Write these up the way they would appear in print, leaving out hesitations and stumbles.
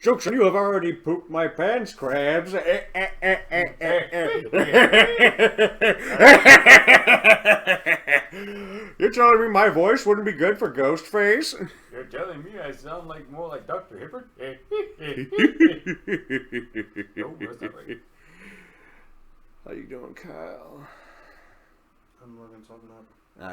Joke's on you, have already pooped my pants, crabs. You're telling me my voice wouldn't be good for Ghostface? You're telling me I sound like more like Dr. Hibbert? No, that's not right. How you doing, Kyle? I'm looking something up.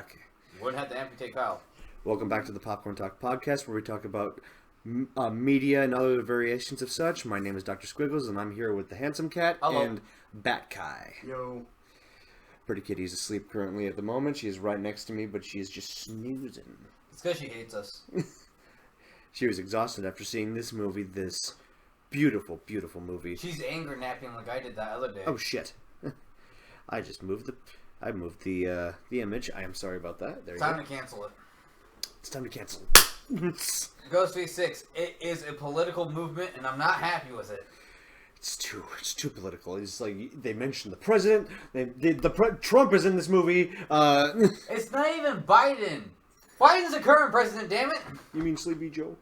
Okay. You wouldn't have to amputate Kyle. Welcome back to the Popcorn Talk podcast, where we talk about media and other variations of such. My name is Dr. Squiggles, and I'm here with the Handsome Cat Hello. and Bat Kai. Yo. Pretty Kitty's asleep currently at the moment. She is right next to me, but she is just snoozing. It's because she hates us. She was exhausted after seeing this movie, this beautiful, beautiful movie. She's anger napping like I did that other day. Oh, shit. I just moved the image. I am sorry about that. There you Time go. to cancel it. It's time to cancel. Ghostface 6. It is a political movement, and I'm not happy with it. It's too political. It's like they mentioned the president. Trump is in this movie. It's not even Biden. Biden's the current president, damn it. You mean Sleepy Joe?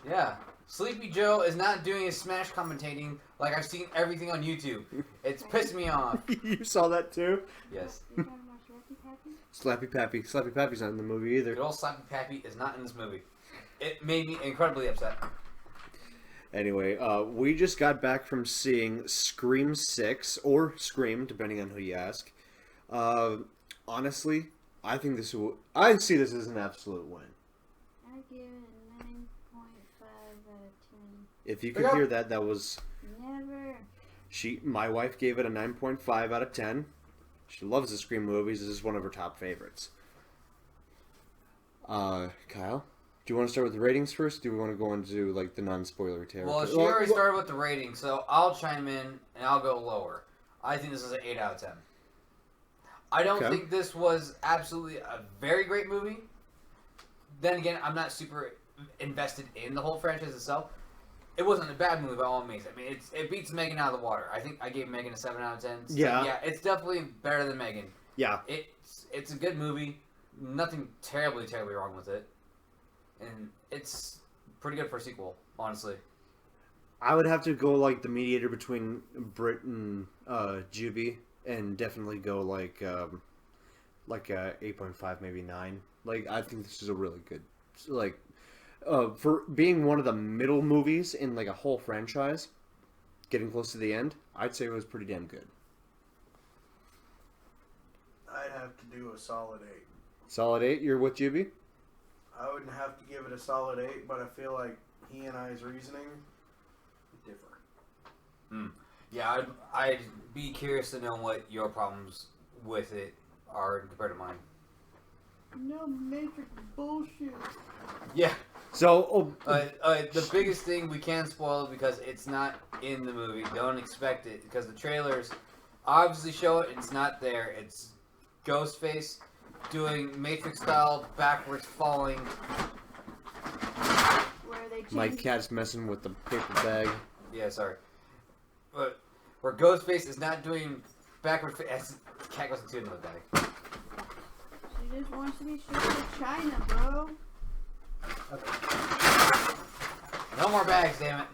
Yeah. Sleepy Joe is not doing his Smash commentating like I've seen everything on YouTube. It's pissed me off. You saw that too? Yes. Slappy Pappy. Slappy Pappy's not in the movie either. Good old Slappy Pappy is not in this movie. It made me incredibly upset. Anyway, we just got back from seeing Scream 6, or Scream, depending on who you ask. Honestly, I see this as an absolute win. I give it a 9.5 out of 10. If you could hear that, that was... Never. My wife gave it a 9.5 out of 10. She loves the Scream movies. This is one of her top favorites. Kyle? Do you want to start with the ratings first? Do we want to go into like the non-spoiler territory? Well, she already started with the rating, so I'll chime in and I'll go lower. I think this is an 8 out of 10. I don't think this was absolutely a very great movie. Then again, I'm not super invested in the whole franchise itself. It wasn't a bad movie by all means. I mean, it beats Megan out of the water. I think I gave Megan a 7 out of 10. So, yeah, it's definitely better than Megan. Yeah. It's a good movie. Nothing terribly wrong with it. And it's pretty good for a sequel, honestly. I would have to go like the mediator between Britt and Juby, and definitely go like a 8.5, maybe 9. Like, I think this is a really good, like, for being one of the middle movies in like a whole franchise, getting close to the end, I'd say it was pretty damn good. I'd have to do a solid 8. Solid 8. You're with Juby? I wouldn't have to give it a solid 8, but I feel like he and I's reasoning differ. Yeah, I'd be curious to know what your problems with it are compared to mine. No Matrix bullshit. Yeah. So, the biggest thing we can't spoil because it's not in the movie. Don't expect it because the trailers obviously show it. It's not there. It's Ghostface doing Matrix-style backwards falling. Where they change. my cat's messing with the paper bag. Yeah, sorry. But where Ghostface is not doing backward. Cat goes into another bag. She just wants to be shipped to China, bro. Okay. No more bags, damn it.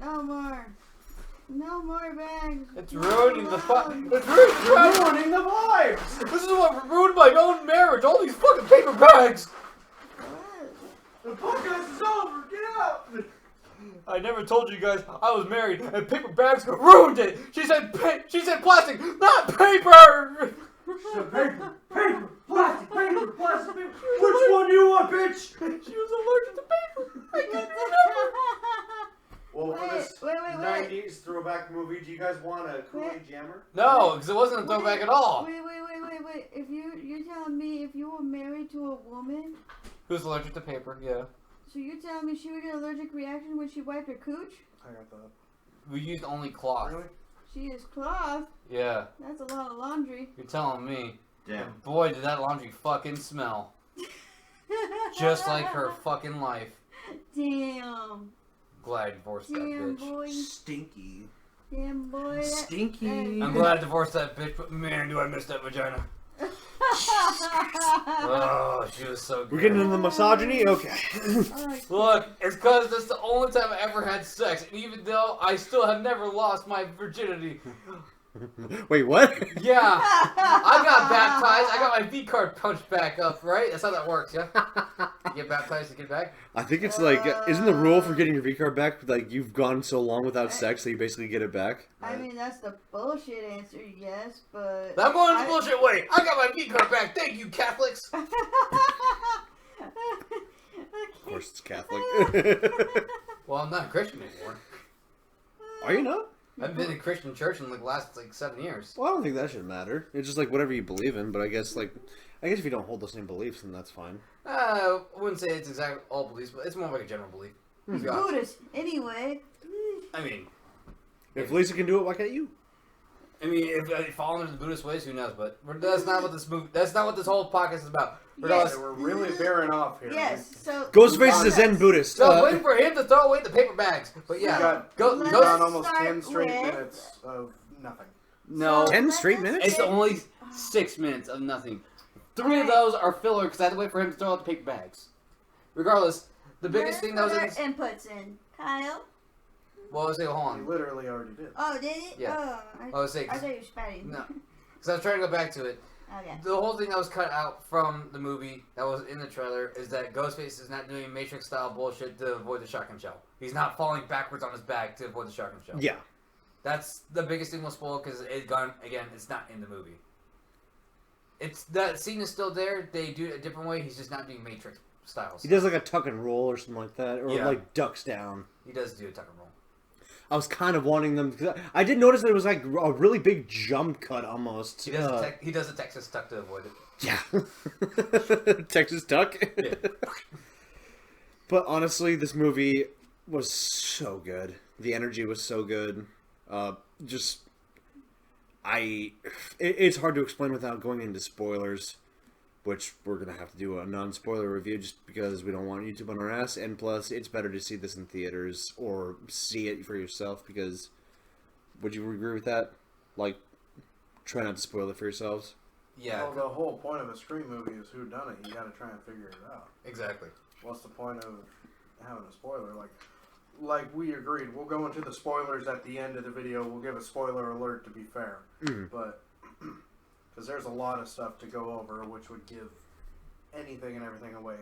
No more. No more bags. It's Not ruining the allowed. It's ruining the vibes! This is what ruined my own marriage. All these fucking paper bags. What? The podcast is over! Get out! I never told you guys I was married, and paper bags ruined it. She said plastic, not paper. Paper! Plastic! Which one do you want, bitch? She was allergic to paper. I couldn't remember. Well, for this Wait. 90s throwback movie, do you guys want a Kool-Aid Jammer? No, because it wasn't a throwback at all. Wait. If you're telling me if you were married to a woman, Who's allergic to paper? Yeah. so you're telling me she would get an allergic reaction when she wiped her cooch? I got that. We used only cloth. Really? She is cloth. Yeah. That's a lot of laundry. You're telling me. Damn. Boy, did that laundry fucking smell. Just like her fucking life. Damn. Glad I divorced that Damn, bitch. boy. Stinky. Damn, boy. Stinky. I'm glad I divorced that bitch, but man, do I miss that vagina. Oh, she was so good. We're getting into the misogyny? Okay. Look, it's because that's the only time I ever had sex, and even though I still have never lost my virginity. Wait, what? Yeah, I got baptized. I got my V card punched back up, right? That's how that works, yeah? You get baptized to get back? I think it's like, isn't the rule for getting your V card back, like, you've gone so long without sex that you basically get it back? I mean, that's the bullshit answer, yes, but... I'm going the bullshit way. I got my V card back. Thank you, Catholics. Of course it's Catholic. Well, I'm not a Christian anymore. Are you not? I've been in a Christian church in like the last 7 years. Well, I don't think that should matter. It's just like whatever you believe in, but I guess if you don't hold the same beliefs, then that's fine. I wouldn't say it's exactly all beliefs, but it's more like a general belief. He's Buddhist, anyway. I mean, If Lisa can do it, why can't you? if I fall into the Buddhist ways, who knows? But that's not what that's not what this whole podcast is about. Yes. We're really bearing off here. Yes, so... Ghostface is a Zen Buddhist. So waiting for him to throw away the paper bags. But yeah, We got Let's gone almost start 10 straight with- minutes of nothing. no, 10 straight minutes? it's only 6 minutes of nothing. 3 of those are filler because I had to wait for him to throw out the paper bags. Regardless, the biggest thing that was in Let's this, put our inputs in. Kyle? well, I was saying, hold We on. literally already did. Oh, did it? Yeah. Oh, I was saying, I thought you were spouting. no, because I was trying to go back to it. Okay. The whole thing that was cut out from the movie that was in the trailer is that Ghostface is not doing Matrix style bullshit to avoid the shotgun shell. He's not falling backwards on his back to avoid the shotgun shell. Yeah. That's the biggest thing was spoiled because it's not in the movie. It's that scene is still there. They do it a different way. He's just not doing Matrix styles. He does like a tuck and roll or something like that, or Yeah. like ducks down. He does do a tuck and roll. I was kind of wanting them, because I did notice that it was like a really big jump cut almost. He does he does a Texas tuck to avoid it. Yeah. Texas tuck. Yeah. But honestly, this movie was so good. The energy was so good. It's hard to explain without going into spoilers, which we're going to have to do a non-spoiler review just because we don't want YouTube on our ass, and plus it's better to see this in theaters or see it for yourself because, would you agree with that? Like, try not to spoil it for yourselves. Yeah, Well, the whole point of a Scream movie is who done it. You got to try and figure it out. exactly. What's the point of having a spoiler? Like we agreed, we'll go into the spoilers at the end of the video. We'll give a spoiler alert to be fair, but because there's a lot of stuff to go over, which would give anything and everything away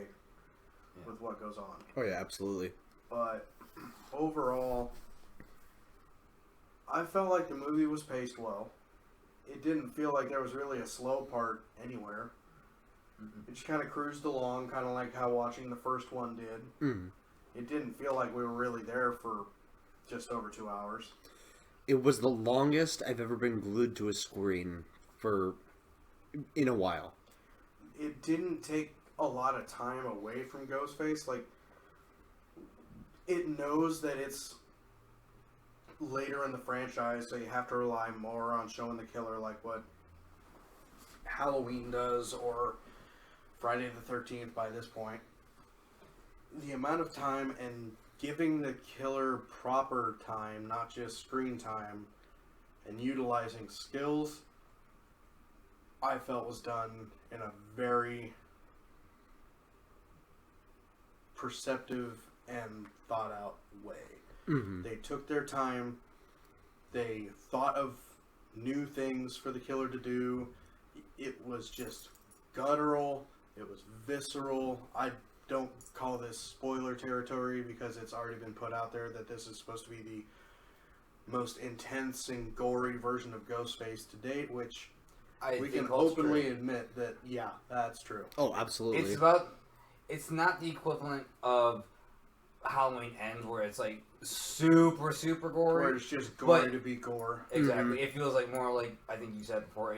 with what goes on. Oh yeah, absolutely. But overall, I felt like the movie was paced well. It didn't feel like there was really a slow part anywhere. It just kind of cruised along, kind of like how watching the first one did. Mm. It didn't feel like we were really there for just over 2 hours. It was the longest I've ever been glued to a screen in a while. It didn't take a lot of time away from Ghostface. Like, it knows that it's later in the franchise, so you have to rely more on showing the killer, like what Halloween does or Friday the 13th by this point. The amount of time and giving the killer proper time, not just screen time, and utilizing skills, I felt was done in a very perceptive and thought out way. Mm-hmm. They took their time. They thought of new things for the killer to do. It was just guttural. It was visceral. I don't call this spoiler territory because it's already been put out there that this is supposed to be the most intense and gory version of Ghostface to date, which we can openly admit that, yeah, that's true. Oh, absolutely. It's not the equivalent of Halloween Ends where it's like super gory. Where it's just gory but- to be gore. Exactly. It feels like more like, I think you said before,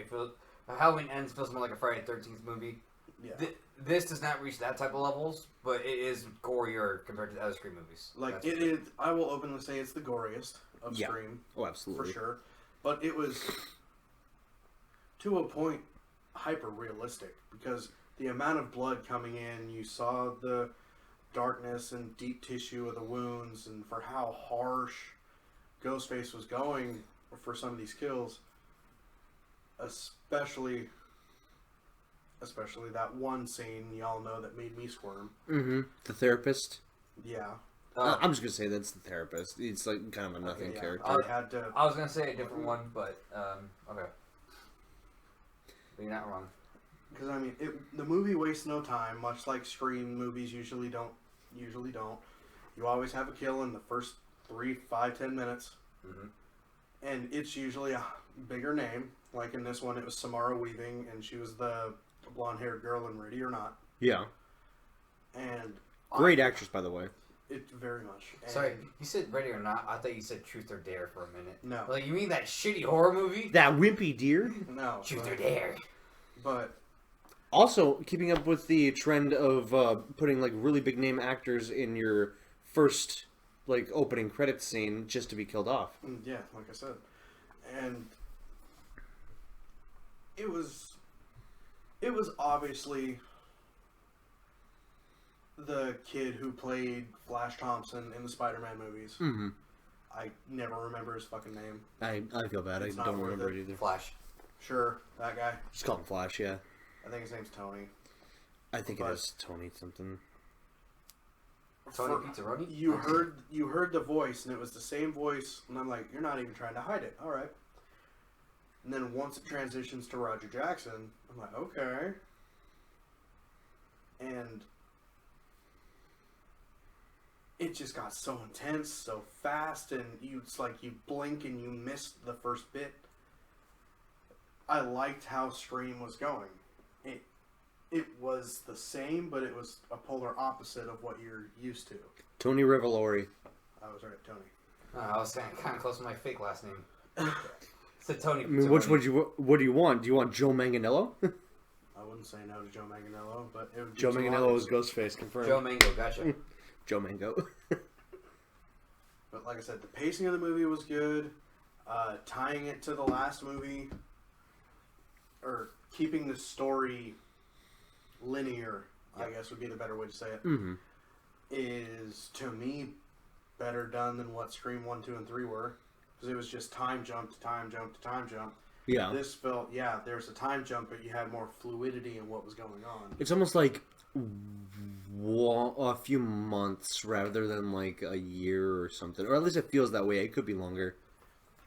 Halloween Ends feels more like a Friday the 13th movie. Yeah. This does not reach that type of levels, but it is gorier compared to the other Scream movies. Like, That's it is, I will openly say it's the goriest of Yeah. Scream. Oh, absolutely. For sure. But it was, to a point, hyper realistic because the amount of blood coming in, you saw the darkness and deep tissue of the wounds, and for how harsh Ghostface was going for some of these kills, especially especially that one scene y'all know that made me squirm. Mm-hmm. The therapist. Yeah. I'm just gonna say that's the therapist. It's like kind of a nothing Yeah, character. I had to. I was gonna say a different one, but okay. But you're not wrong. Because I mean, the movie wastes no time, much like Scream movies usually don't. You always have a kill in the first 3, 5, 10 minutes, and it's usually a bigger name. Like in this one, it was Samara Weaving, and she was the blonde-haired girl in Ready or Not. Yeah. And Great actress, by the way. It very much. And Sorry, you said Ready or Not? I thought you said Truth or Dare for a minute. No. Like, you mean that shitty horror movie? That wimpy deer. No. Truth or Dare. But Also, keeping up with the trend of putting like really big name actors in your first like opening credits scene just to be killed off. yeah, like I said, and it was obviously the kid who played Flash Thompson in the Spider-Man movies. Mm-hmm. I never remember his fucking name. I feel bad. It's I not don't worth remember it. it either. Flash. Sure, that guy. Just call him Flash. Yeah. I think his name's Tony. I think But- it is Tony something. Tony For- Pizzaroni? You heard the voice, and it was the same voice, and I'm like, you're not even trying to hide it. All right. And then once it transitions to Roger Jackson, I'm like, okay. And it just got so intense, so fast, and it's like you blink and you miss the first bit. I liked how Scream was going. It was the same, but it was a polar opposite of what you're used to. Tony Revolori. I was right, Tony. I was kind of close to my fake last name. Said Tony I mean, what Pizzaroni. do you want? Do you want Joe Manganiello? I wouldn't say no to Joe Manganiello, but it would be Joe too Manganiello obvious. is Ghostface confirmed. Joe Mango, gotcha. Joe Mango. But like I said, the pacing of the movie was good. Tying it to the last movie, or keeping the story linear, I guess would be the better way to say it, Mm-hmm. is to me better done than what Scream 1, 2, and 3 were. Because it was just time jump to time jump to time jump. Yeah. This felt, there's a time jump, but you had more fluidity in what was going on. It's almost like a few months rather than like a year or something, or at least it feels that way. It could be longer.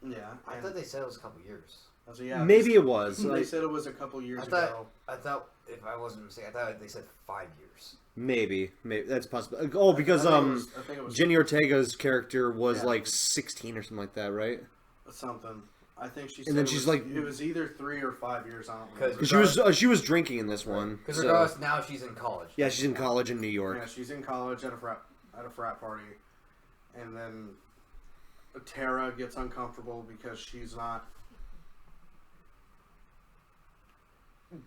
Yeah. I thought they said it was a couple years. So, yeah, Maybe it was. They Like, said it was a couple years I ago. thought, if I wasn't mistaken, I thought they said 5 years. maybe that's possible. Oh, because I think it was Jenny Ortega's character was Yeah. like 16 or something like that, right? something. I think she said And then it she's was, like- it was either 3 or 5 years. I don't 'Cause remember. She was drinking in this one. Because so- regardless, now she's in college. yeah, she's in college in New York. Yeah, she's in college at a frat party, and then Tara gets uncomfortable because she's not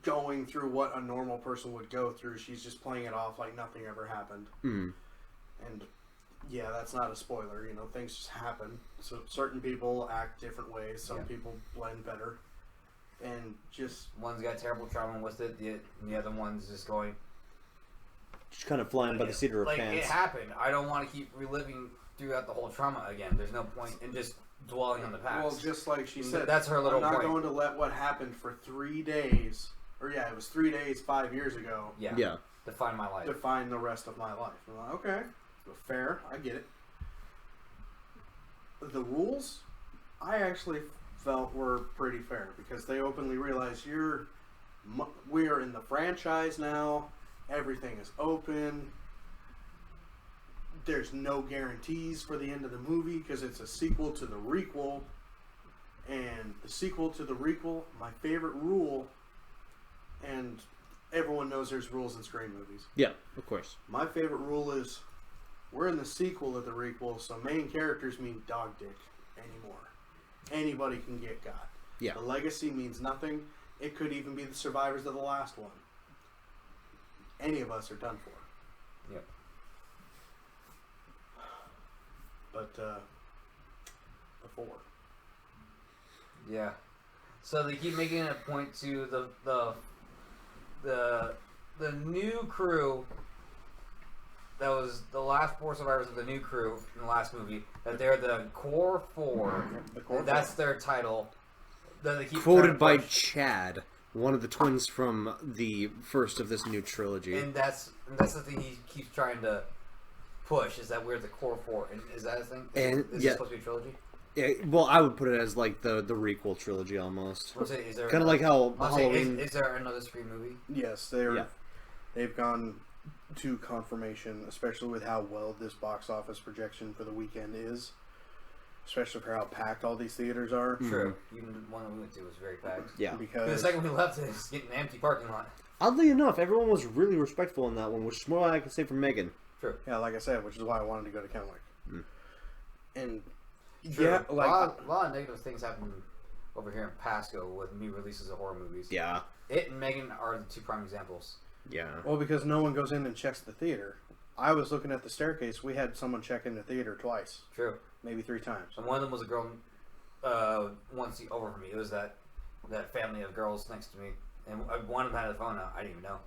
going through what a normal person would go through. She's just playing it off like nothing ever happened. Mm. And yeah, that's not a spoiler. You know, things just happen. So certain people act different ways. Some Yeah. people blend better, and just One's got terrible trauma with it, the other one's just going, She's kind of flying by the seat of her like, pants. it happened. I don't want to keep reliving throughout the whole trauma again. There's no point in just dwelling on the past. well, just like she said, That's her little I'm not point. going to let what happened for 3 days, or yeah, it was 3 days 5 years ago, Yeah. Yeah. Define my life. define the rest of my life. I'm like, okay, fair, I get it. The rules, I actually felt were pretty fair because they openly realized we are in the franchise now. Everything is open. There's no guarantees for the end of the movie because it's a sequel to the requel. And the sequel to the requel, my favorite rule, and everyone knows there's rules in Scream movies. Yeah, of course. My favorite rule is we're in the sequel of the requel, so main characters mean dog dick anymore. Anybody can get got. Yeah. The legacy means nothing. It could even be the survivors of the last one. Any of us are done for. Yep. But, the 4. Yeah. So they keep making it a point to the new crew that was the last 4 survivors of the new crew in the last movie, that they're the Core 4. The core That's their title. That they keep trying Quoted to by push. Chad. one of the twins from the first of this new trilogy. And that's the thing he keeps trying to push, is that we're the core four. And is that a thing? Is this supposed to be a trilogy? Yeah, well, I would put it as like the requel trilogy almost. Kind of like how Halloween. Is there another Scream movie? Yes, they've gone to confirmation, especially with how well this box office projection for the weekend is. Especially for how packed all these theaters are. True. Even the one that we went to was very packed. Yeah. Because the second we left, it was getting an empty parking lot. Oddly enough, everyone was really respectful in that one, which is more I can say for Megan. True. Yeah, like I said, which is why I wanted to go to Kennewick. And True. yeah, like a lot of negative things happen over here in Pasco with new releases of horror movies. Yeah. It and Megan are the two prime examples. Yeah. well, because no one goes in and checks the theater. I was looking at the staircase. We had someone check in the theater twice, True. maybe 3 times. And one of them was a girl one seat over from me. It was that family of girls next to me. And one of them had the phone out. I didn't even know.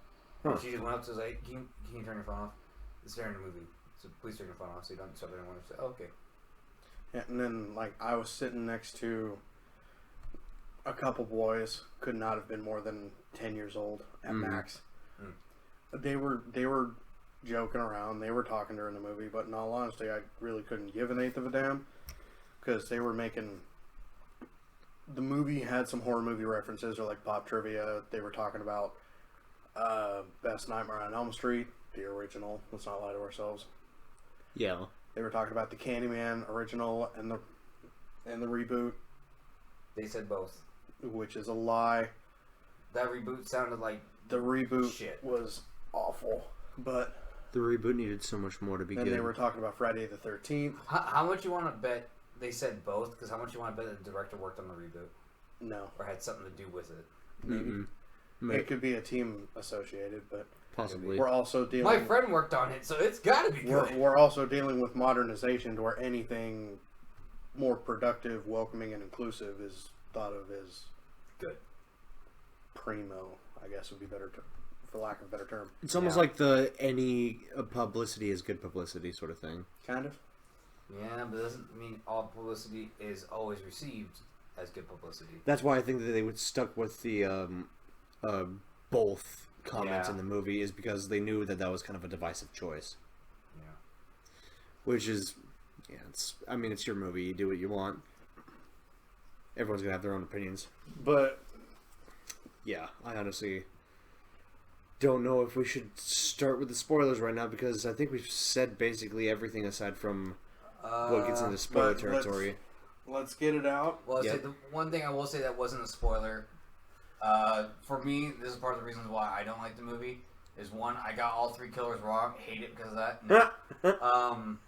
Huh. And she just went up to us like, can you turn your phone off? It's during the movie. So please turn your phone off so you don't disturb anyone. I said, oh, okay. Yeah, and then like I was sitting next to a couple boys, could not have been more than 10 years old at max. They were joking around, they were talking during the movie, but in all honesty, I really couldn't give an eighth of a damn because they were making. The movie had some horror movie references, or like pop trivia. They were talking about Best Nightmare on Elm Street, the original. Let's not lie to ourselves. Yeah. They were talking about the Candyman original and the reboot, They said both. which is a lie. That reboot sounded like The reboot Shit. was awful, but The reboot needed so much more to be then good. they were talking about Friday the 13th. how much you want to bet they said both, because how much you want to bet the director worked on the reboot No, or had something to do with it. Mm-mm. it could be a team associated, but Possibly. we're also dealing. My friend worked on it, so it's got to be good. We're also dealing with modernization, to where anything more productive, welcoming, and inclusive is thought of as Good. primo. I guess would be better, for lack of a better term. It's almost Yeah. like the any publicity is good publicity sort of thing. Kind of. Yeah, but it doesn't mean all publicity is always received as good publicity. That's why I think that they would stuck with the both comments Yeah. in the movie, is because they knew that was kind of a divisive choice. Yeah. Which is, yeah, it's your movie. You do what you want. Everyone's gonna have their own opinions. But yeah, I honestly don't know if we should start with the spoilers right now, because I think we've said basically everything aside from what gets into spoiler but territory. Let's get it out. Well, Yep. say the one thing I will say that wasn't a spoiler, for me, this is part of the reasons why I don't like the movie, is one, I got all 3 killers wrong, hate it because of that.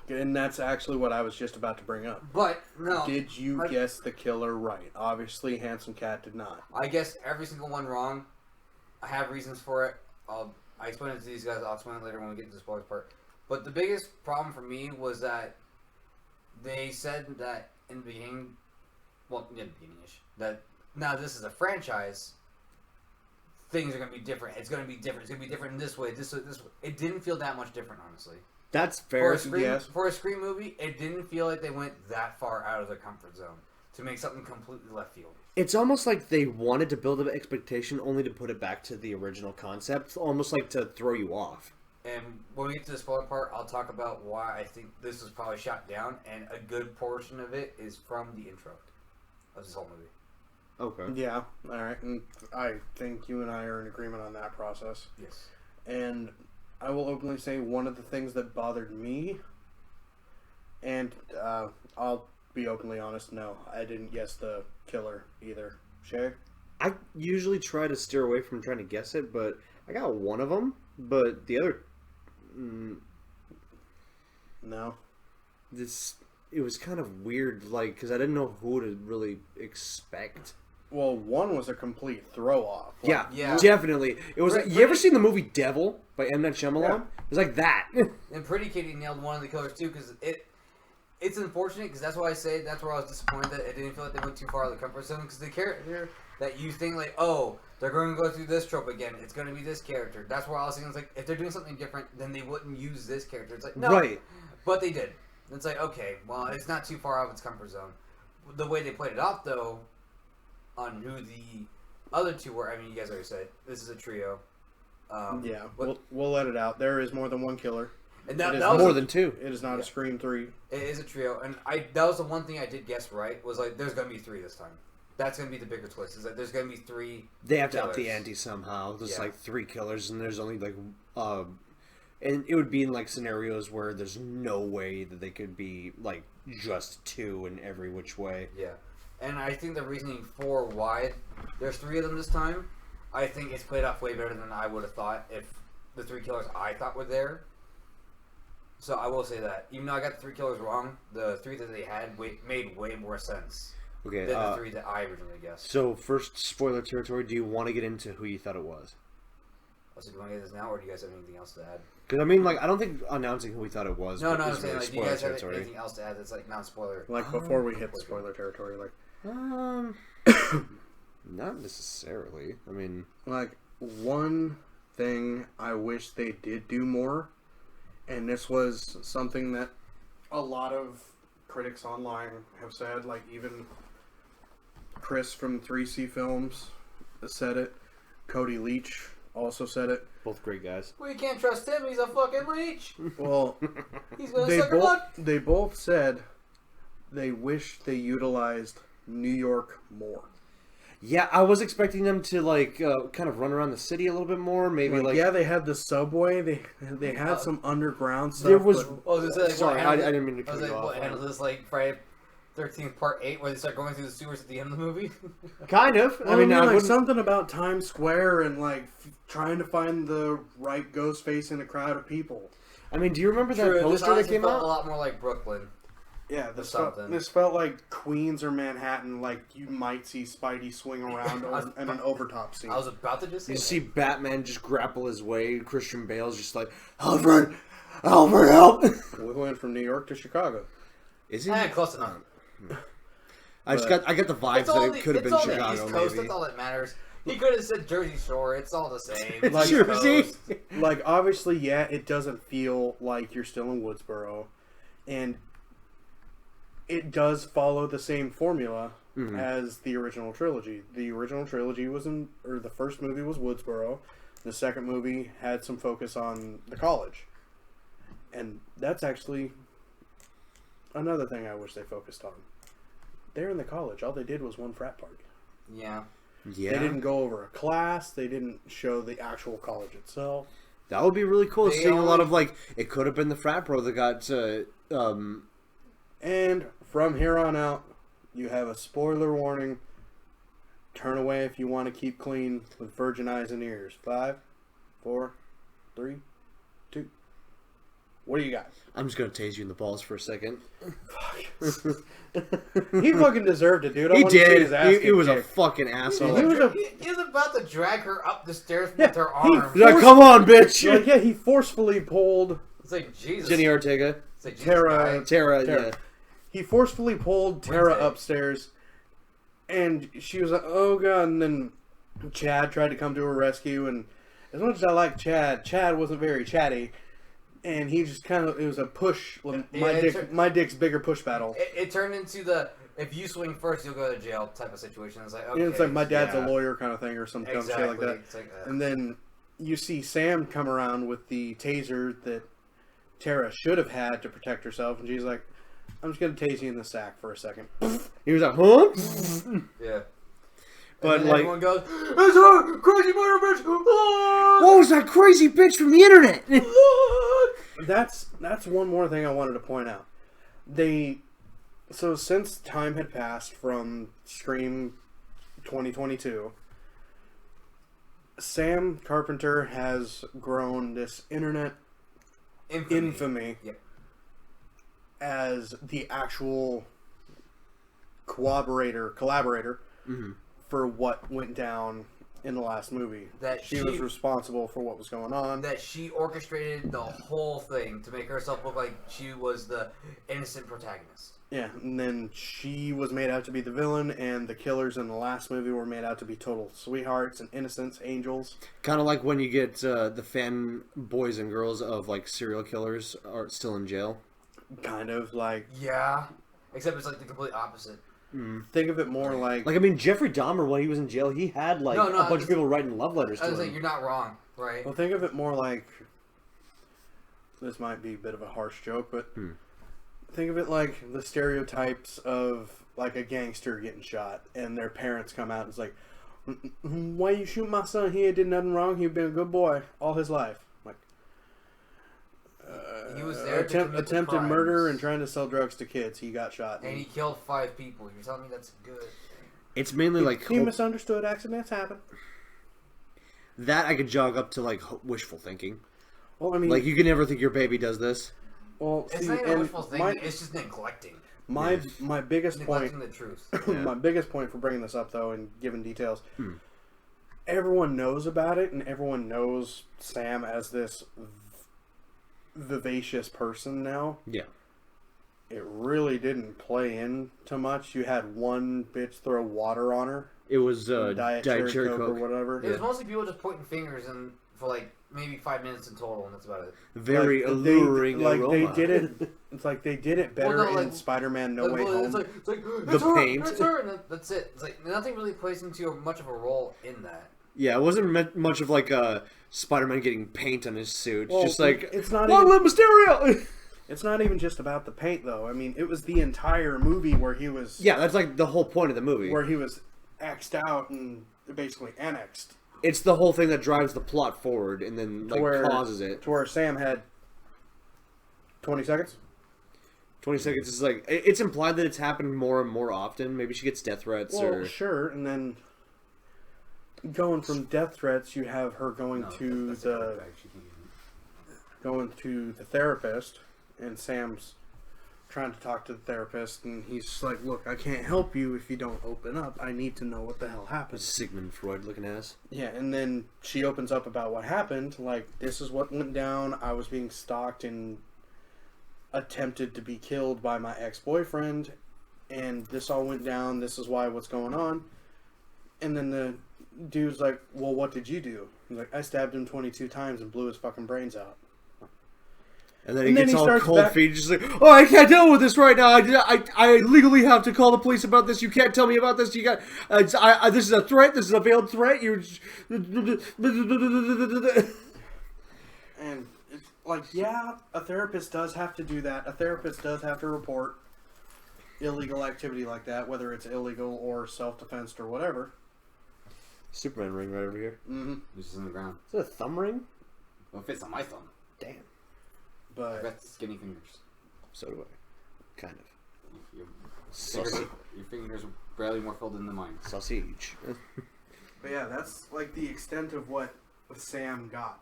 And that's actually what I was just about to bring up. But, no. Did you like- guess the killer right? Obviously, Handsome Cat did not. I guessed every single one wrong. I have reasons for it. I explain it to these guys. I'll explain it later when we get to the spoilers part. But the biggest problem for me was that they said that in the beginning, well, in the beginning-ish, that now this is a franchise, things are going to be different. It's going to be different. It's going to be different in this way, this way, this way. It didn't feel that much different, honestly. That's For fair. a Scream, yes. for a Scream movie, it didn't feel like they went that far out of their comfort zone to make something completely left field. It's almost like they wanted to build up expectation only to put it back to the original concept, almost like to throw you off. And when we get to the spoiler part, I'll talk about why I think this was probably shot down, and a good portion of it is from the intro of this whole movie. Okay. Yeah, all right. And I think you and I are in agreement on that process. Yes. And I will openly say one of the things that bothered me, and I'll be openly honest, no, I didn't guess the killer either. Shay? I usually try to steer away from trying to guess it, but I got one of them. But the other, No. it was kind of weird, like, because I didn't know who to really expect. Well, one was a complete throw off. Yeah, Yeah. definitely. It was. Pretty- You ever seen the movie Devil by M. Night Shyamalan? Yeah. It was like that. And Pretty Kitty nailed one of the killers too, because it's unfortunate, because that's why I say that's where I was disappointed that it didn't feel like they went too far out of the comfort zone, because the character that you think like, oh, they're going to go through this trope again, it's going to be this character. That's where I was thinking, it's like, if they're doing something different, then they wouldn't use this character. It's like, no. Right. But they did. It's like, okay, well, it's not too far out of its comfort zone. The way they played it off, though, on who the other two were. I mean, you guys already said this is a trio. Yeah, what- we'll let it out. There is more than one killer. and it is that was More than two. It is not Yeah. a Scream 3. It is a trio, and that was the one thing I did guess right was like there's gonna be three this time. That's gonna be the bigger twist. Is that there's gonna be three. They have to up the killers. ante somehow. There's Yeah. like 3 killers, and there's only like, and it would be in like scenarios where there's no way that they could be like just 2 in every which way. Yeah, and I think the reasoning for why there's 3 of them this time, I think it's played off way better than I would have thought if the 3 killers I thought were there. So I will say that even though I got the 3 killers wrong, the 3 that they had made way more sense Okay. than the 3 that I originally guessed. So first, spoiler territory. Do you want to get into who you thought it was? So do you want to get this now, or do you guys have anything else to add? Because I mean, like, I don't think announcing who we thought it was. No, is I'm saying really like, do you spoiler guys have territory. anything else to add that's like non-spoiler? Like before we hit spoiler territory, like Not necessarily. I mean, like one thing I wish they did do more, and this was something that a lot of critics online have said, like even Chris from 3C Films said it, Cody Leach also said it. both great guys. We can't trust him. He's a fucking leech. Well, He's gonna they suck your blood. both said they wish they utilized New York more. Yeah, I was expecting them to like kind of run around the city a little bit more. Maybe like Yeah, they had the subway. They had some underground stuff. there was. but- I was gonna say, like, Sorry, what I handles- didn't mean to I cut was you like, off. what handles this like Friday 13th Part 8 where they start going through the sewers at the end of the movie? Kind of. Well, I mean, I like wouldn't- something about Times Square and like trying to find the right ghost face in a crowd of people. I mean, do you remember that True, this poster that honestly came felt a out? lot more like Brooklyn. Yeah, something. this felt like Queens or Manhattan. Like you might see Spidey swing around in an overtop scene. I was about to just say You that. see Batman just grapple his way. Christian Bale's just like, Alfred, Alfred, help! We went from New York to Chicago. Is he? Close enough. I got the vibes that it could have been it's all the Chicago. East Coast. Maybe. That's all that matters. He could have said Jersey Shore. It's all the same. It's Like, East Jersey. Coast. Like obviously, yeah, it doesn't feel like you're still in Woodsboro, and it does follow the same formula as the original trilogy. The original trilogy the first movie was Woodsboro. The second movie had some focus on the college, and that's actually another thing I wish they focused on. They're in the college. All they did was one frat party. Yeah. Yeah, They didn't go over a class. They didn't show the actual college itself. that would be really cool. They Seeing a lot only- of like, it could have been the frat bro that got. And from here on out, you have a spoiler warning. Turn away if you want to keep clean with virgin eyes and ears. 5, 4, 3, 2. What do you got? I'm just gonna tase you in the balls for a second. He fucking deserved it, dude. I He wanna see did. his ass He get was a kicked. fucking He asshole. was He was about to drag her up the stairs Yeah, with her he arm. He's like, come on, bitch! Like, yeah, he forcefully pulled It's like Jesus. Jenny Ortega, It's like, Jesus Tara- guy. Tara, Tara. yeah. He forcefully pulled Tara Wednesday. upstairs, and she was like, "Oh god!" And then Chad tried to come to her rescue, and as much as I like Chad, Chad wasn't very chatty, and he just kind of—it was a push. My dick's bigger push battle. It turned into the if you swing first, you'll go to jail type of situation. It's like okay, You know, it's like my dad's yeah. a lawyer kind of thing, or some dumb exactly. shit like that. It's like, And then you see Sam come around with the taser that Tara should have had to protect herself, and she's like, "I'm just gonna tase you in the sack for a second." He was like, huh? yeah. But, And then like- everyone goes, "It's her crazy murder bitch!" What was that crazy bitch from the internet? That's one more thing I wanted to point out. So since time had passed from Scream 2022, Sam Carpenter has grown this internet infamy Yep. as the actual collaborator Mhm. for what went down in the last movie. That she was responsible for what was going on. That she orchestrated the whole thing to make herself look like she was the innocent protagonist. Yeah, and then she was made out to be the villain, and the killers in the last movie were made out to be total sweethearts and innocents, angels. Kind of like when you get the fan boys and girls of like serial killers are still in jail. Kind of like, Yeah. Except it's like the complete opposite. think of it more like Like, I mean, Jeffrey Dahmer, when he was in jail, he had, like, No, a bunch of people writing love letters I to was like, him. you're not wrong, right? well, think of it more like this might be a bit of a harsh joke, but think of it like the stereotypes of like a gangster getting shot, and their parents come out and it's like, "Why you shoot my son? He did nothing wrong. He'd been a good boy all his life." Like, He was there to commit the attempted murder crimes. and trying to sell drugs to kids. He got shot. And he killed 5 people. You're telling me that's a good thing? It's mainly, like, he misunderstood. Accidents happen. that I could jog up to, like, wishful thinking. Well, I mean, Like, you can never think your baby does this. well, It's see, not even and wishful thinking. It's just neglecting. my biggest point. Neglecting the truth. My biggest point for bringing this up, though, and giving details, everyone knows about it, and everyone knows Sam as this vivacious person now. Yeah. It really didn't play into much. You had one bitch throw water on her, It was, Diet Cherry Coke or whatever. It was mostly people just pointing fingers and for like maybe 5 minutes in total, and that's about it. Very Like, alluring aroma. they did it. It's like they did it better Well, no, in like- Spider-Man No Way Home. It's like The it's her, paint. it's her, and that's it. It's like nothing really plays into much of a role in that. Yeah, it wasn't much of, like, Spider-Man getting paint on his suit. Well, Just like, it's not Long even- live Mysterio! It's not even just about the paint, though. I mean, it was the entire movie where he was Yeah, that's, like, the whole point of the movie. where he was X'd out and basically annexed. It's the whole thing that drives the plot forward and then, like, where- causes it. To where Sam had 20 seconds. 20 seconds is like, it's implied that it's happened more and more often. Maybe she gets death threats Well, or... sure, and then going from death threats, you have her going to the therapist, and Sam's trying to talk to the therapist, and he's just like, "Look, I can't help you if you don't open up. I need to know what the hell happened." Sigmund Freud looking ass. Yeah, and then she opens up about what happened. Like, this is what went down. I was being stalked and attempted to be killed by my ex-boyfriend, and this all went down. This is why what's going on. And then the dude's like, "Well, what did you do?" He's like, "I stabbed him 22 times and blew his fucking brains out." And then he And then gets he all starts cold back- feet, just like, "Oh, I can't deal with this right now. I legally have to call the police about this. You can't tell me about this. You got, this is a threat. This is a veiled threat. You're." And it's like, yeah, a therapist does have to do that. A therapist does have to report illegal activity like that, whether it's illegal or self-defense or whatever. Superman ring right over here. Mm-hmm. This is in the ground. Is that a thumb ring? Well, it fits on my thumb. Damn. I But got skinny fingers. So do I. Kind of. Your Sausage. your fingers are barely more filled in than mine. Sausage. yeah, that's like the extent of what Sam got.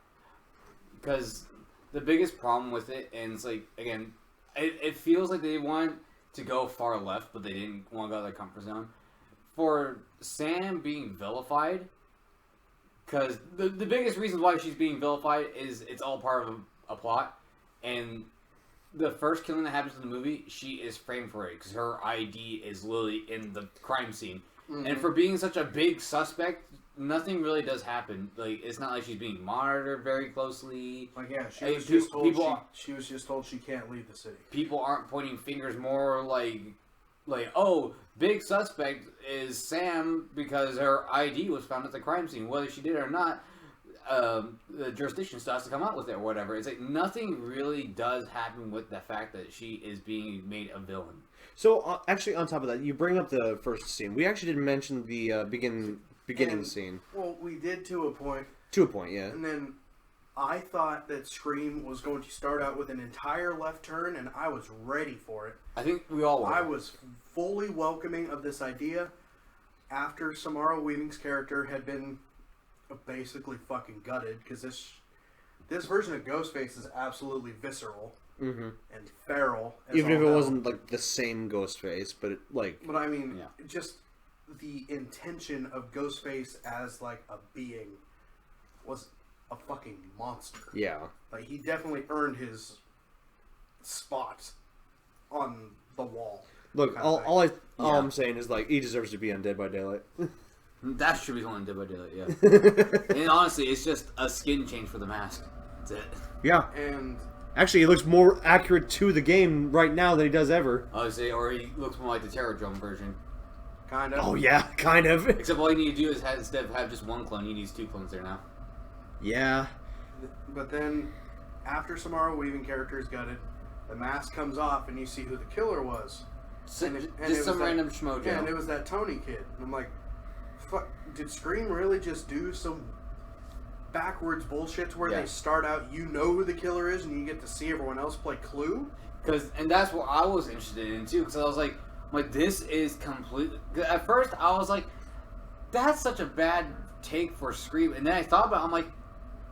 Because the biggest problem with it, and it's like, again, it feels like they want to go far left, but they didn't want to go out of their comfort zone. For Sam being vilified, because the biggest reason why she's being vilified is it's all part of a plot, and the first killing that happens in the movie, she is framed for it, because her ID is literally in the crime scene. Mm-hmm. And for being such a big suspect, nothing really does happen. Like, it's not like she's being monitored very closely. Like, yeah, she Hey, was just told people- she was just told she can't leave the city. People aren't pointing fingers, more like, oh, big suspect is Sam because her ID was found at the crime scene. Whether she did it or not, the jurisdiction still has to come out with it or whatever. It's like nothing really does happen with the fact that she is being made a villain. So, actually, on top of that, you bring up the first scene. We actually didn't mention the beginning And- scene. Well, we did to a point, To a point, yeah. and then I thought that Scream was going to start out with an entire left turn, and I was ready for it. I think we all were. I was fully welcoming of this idea after Samara Weaving's character had been basically fucking gutted, because this version of Ghostface is absolutely visceral Mm-hmm. and feral. as Even if all it hell. wasn't, like, the same Ghostface, but, But I mean, Yeah. just the intention of Ghostface as like a being was a fucking monster. yeah. Like, he definitely earned his spot on the wall. Look, kind of all thing. I'm saying is, like, he deserves to be on Dead by Daylight. That should be on Dead by Daylight, yeah. And honestly, it's just a skin change for the mask. That's it. Yeah. And Actually, he looks more accurate to the game right now than he does ever. I would say, or he looks more like the Terror Drum version. kind of. Oh yeah, kind of. Except all you need to do is instead of have just one clone, you need 2 clones there now. Yeah. But then, after Samara Weaving character is gutted, the mask comes off and you see who the killer was. So, And just was some that- random schmojo. Yeah, and it was that Tony kid. And I'm like, fuck, did Scream really just do some backwards bullshit to where Yeah. they start out, you know who the killer is, and you get to see everyone else play Clue? And that's what I was interested in too, because I was like, this is completely. At first, I was like, that's such a bad take for Scream, and then I thought about it, I'm like,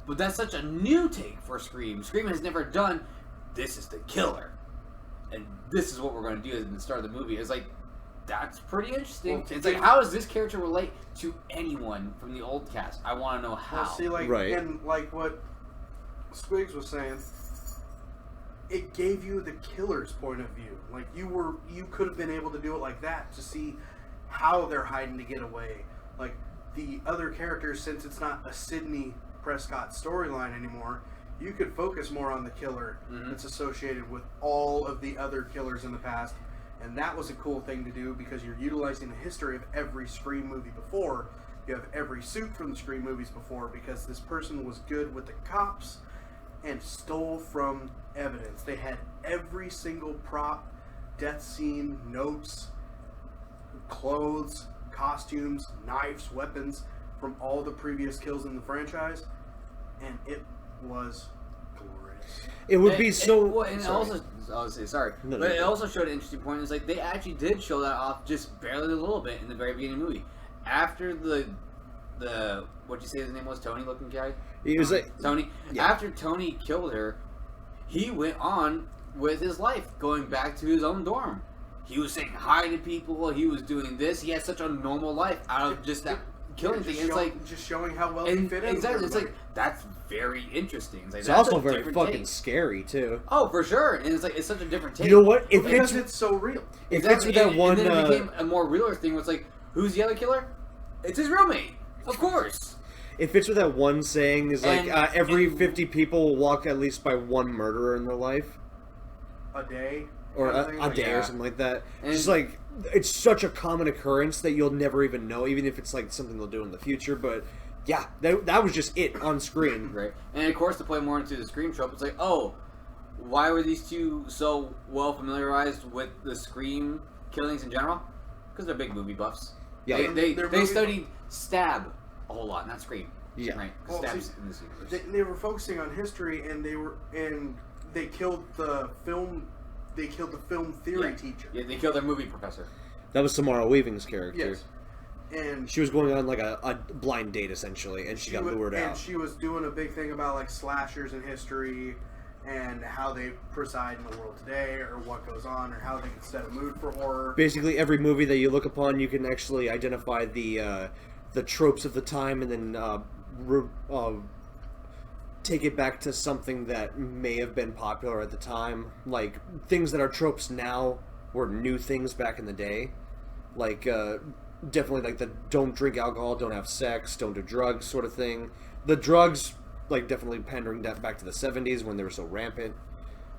but that's such a new take for Scream. Scream has never done. This is the killer, and this is what we're going to do at the start of the movie. It's like, that's pretty interesting. Well, It's like, how does this character relate to anyone from the old cast? I want to know how. Well, see, like, Right. and like what Squigs was saying, it gave you the killer's point of view. Like, you could have been able to do it like that to see how they're hiding to get away. Like, the other characters, since it's not a Sidney Prescott storyline anymore, you could focus more on the killer that's associated with all of the other killers in the past. And that was a cool thing to do because you're utilizing the history of every Scream movie before. You have every suit from the Scream movies before because this person was good with the cops and stole from evidence. They had every single prop, death scene, notes, clothes, costumes, knives, weapons from all the previous kills in the franchise. And it was glorious. It would be so. And it also, I was say sorry, No, but no, it no. also showed an interesting point. It's like they actually did show that off just barely a little bit in the very beginning of the movie. After the what'd you say his name was? Tony looking guy. It was like, Tony. Yeah. After Tony killed her, he went on with his life, going back to his own dorm. He was saying hi to people. He was doing this. He had such a normal life out of just that killing thing. It's like just showing how well he and fit in. with exactly. It's like everybody. that's very interesting. It's, like, it's that's also a very different fucking take. scary too. Oh, for sure. And it's like it's such a different take. You know what? It because fits. it's so real. It fits with that one. And then it became a more realer thing. Where it's like, who's the other killer? It's his roommate, of course. It fits with that one saying is like And- every and- 50 people will walk at least by one murderer in their life, A day. or kind of a thing. Like, day yeah. or something like that. And- Just like it's such a common occurrence that you'll never even know, even if it's like something they'll do in the future. But yeah, that was just it on screen. Right. And of course, to play more into the Scream trope, it's like, oh, why were these two so well familiarized with the Scream killings in general? Because they're big movie buffs. Yeah. They They're movie studied Stab a whole lot, not Scream. Yeah. Right. Well, Stab's see, in this universe. They were focusing on history, and they killed the film. They killed the film theory teacher. Yeah, they killed their movie professor. That was Samara Weaving's character. Yes. And She was going on like a blind date essentially, and she got lured and out. she was doing a big thing about like slashers in history and how they preside in the world today, or what goes on, or how they can set a mood for horror. Basically, every movie that you look upon, you can actually identify the tropes of the time, and then take it back to something that may have been popular at the time. Like things that are tropes now were new things back in the day. Like definitely like the don't drink alcohol, don't have sex, don't do drugs sort of thing. The drugs, like definitely pandering that back to the 70s when they were so rampant.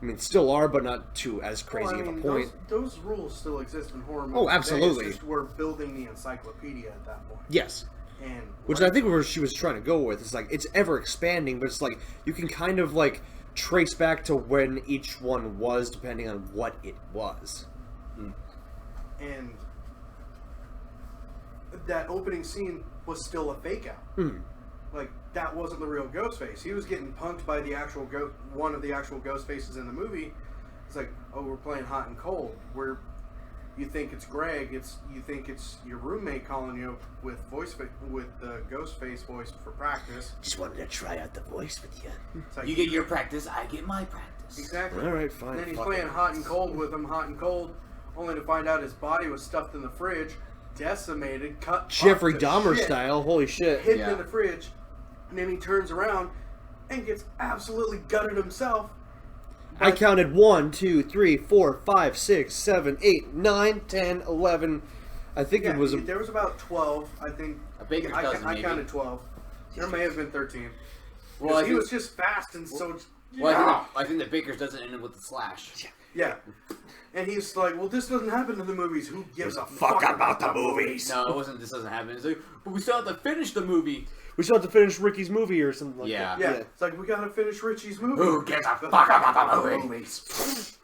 I mean, still are, but not to as crazy Well, I of a mean, point. Those rules still exist in horror movies. Oh, today. absolutely. It's just we're building the encyclopedia at that point. Yes. And Which I think where she was trying to go with. It's like, it's ever expanding, but it's like, you can kind of like trace back to when each one was, depending on what it was. and that opening scene was still a fake out. Mm. Like, that wasn't the real Ghostface. He was getting punked by the actual one of the actual ghost faces in the movie. It's like, oh, we're playing hot and cold. Where you think it's Greg, you think it's your roommate calling you with the Ghostface voice for practice. Just wanted to try out the voice with you. It's like, You get your practice, I get my practice. exactly. All right, fine. And then he's fuck playing it. hot and cold with him, hot and cold, only to find out his body was stuffed in the fridge, decimated, cut Jeffrey up to Dahmer shit, style. Holy shit. hidden Yeah. in the fridge, and then he turns around and gets absolutely gutted himself. I counted 1, 2, 3, 4, 5, 6, 7, 8, 9, 10, 11. I think Yeah, it was. there was about 12, I think. A baker's dozen, I maybe. counted 12. There may have been 13. Well, Well, I he think- was just fast and so Well, I think that Baker's doesn't end with a slash. Yeah. And he's like, well, this doesn't happen in the movies. Who gives a fuck about the movies? No, it wasn't. This doesn't happen. It's like, but we still have to finish the movie. We still have to finish Ricky's movie or something like Yeah. that. Yeah. It's like, we gotta finish Richie's movie. Who gives a fuck about the movies?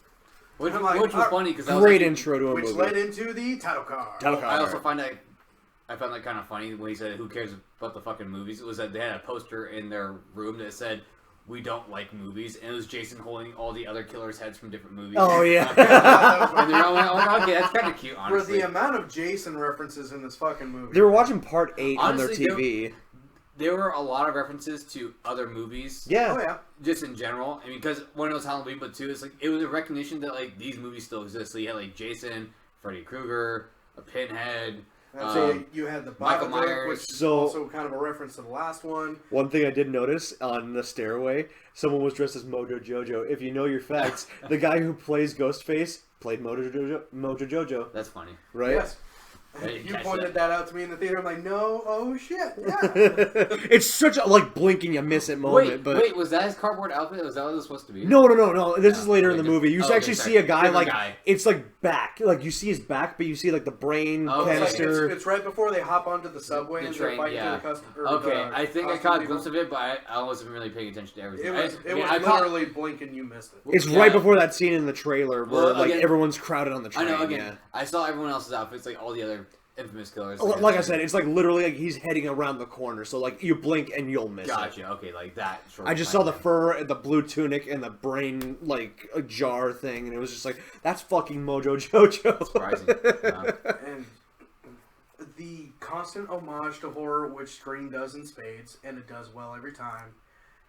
Which was funny because Great intro to a Which movie. led into the title card. Title I also card. found that kind of funny when he said, "Who cares about the fucking movies?" It was that they had a poster in their room that said, "We don't like movies," and it was Jason holding all the other killers' heads from different movies. Oh, yeah. And they're all like, "Okay, that's kind of cute." For Honestly, the amount of Jason references in this fucking movie. They were watching part 8 on their Honestly, TV. there were a lot of references to other movies. Yeah. Oh, yeah. Just in general, I mean, because one it was Halloween, but two, it's like it was a recognition that like these movies still exist. So you had like Jason, Freddy Krueger, a Pinhead. So you had the Michael Bible, Myers. which is So- also kind of a reference to the last one. One thing I did notice on the stairway, someone was dressed as Mojo Jojo. If you know your facts, the guy who plays Ghostface played Mojo Jojo, That's funny. right? Yes. I didn't You catch pointed that out to me in the theater. I'm like, no, oh shit, yeah. It's such a like blink and you miss it moment, Wait, was that his cardboard outfit? Was that what it was supposed to be? No. This is later in the okay. movie. You Oh, okay, actually sorry. see a guy Different like guy. it's like back, like you see his back, but you see like the brain Oh, okay. It's, like, canister. it's right before they hop onto the subway The and train, they're fighting yeah. to the customer. Okay, I think I caught a glimpse of it, but I wasn't really paying attention to everything. It was, I caught- literally blink and you missed it. It's Yeah. right before that scene in the trailer where Well, like again- everyone's crowded on the I train. know. Again, Yeah. I saw everyone else's outfits, like all the other infamous killers. Like I said, it's like literally like he's heading around the corner, so like you blink and you'll miss it. Gotcha. Okay, like that. Sort I of just saw the thing. fur and the blue tunic and the brain like a jar thing, and it was just like that's fucking Mojo Jojo. Surprising. And the constant homage to horror, which Scream does in spades, and it does well every time.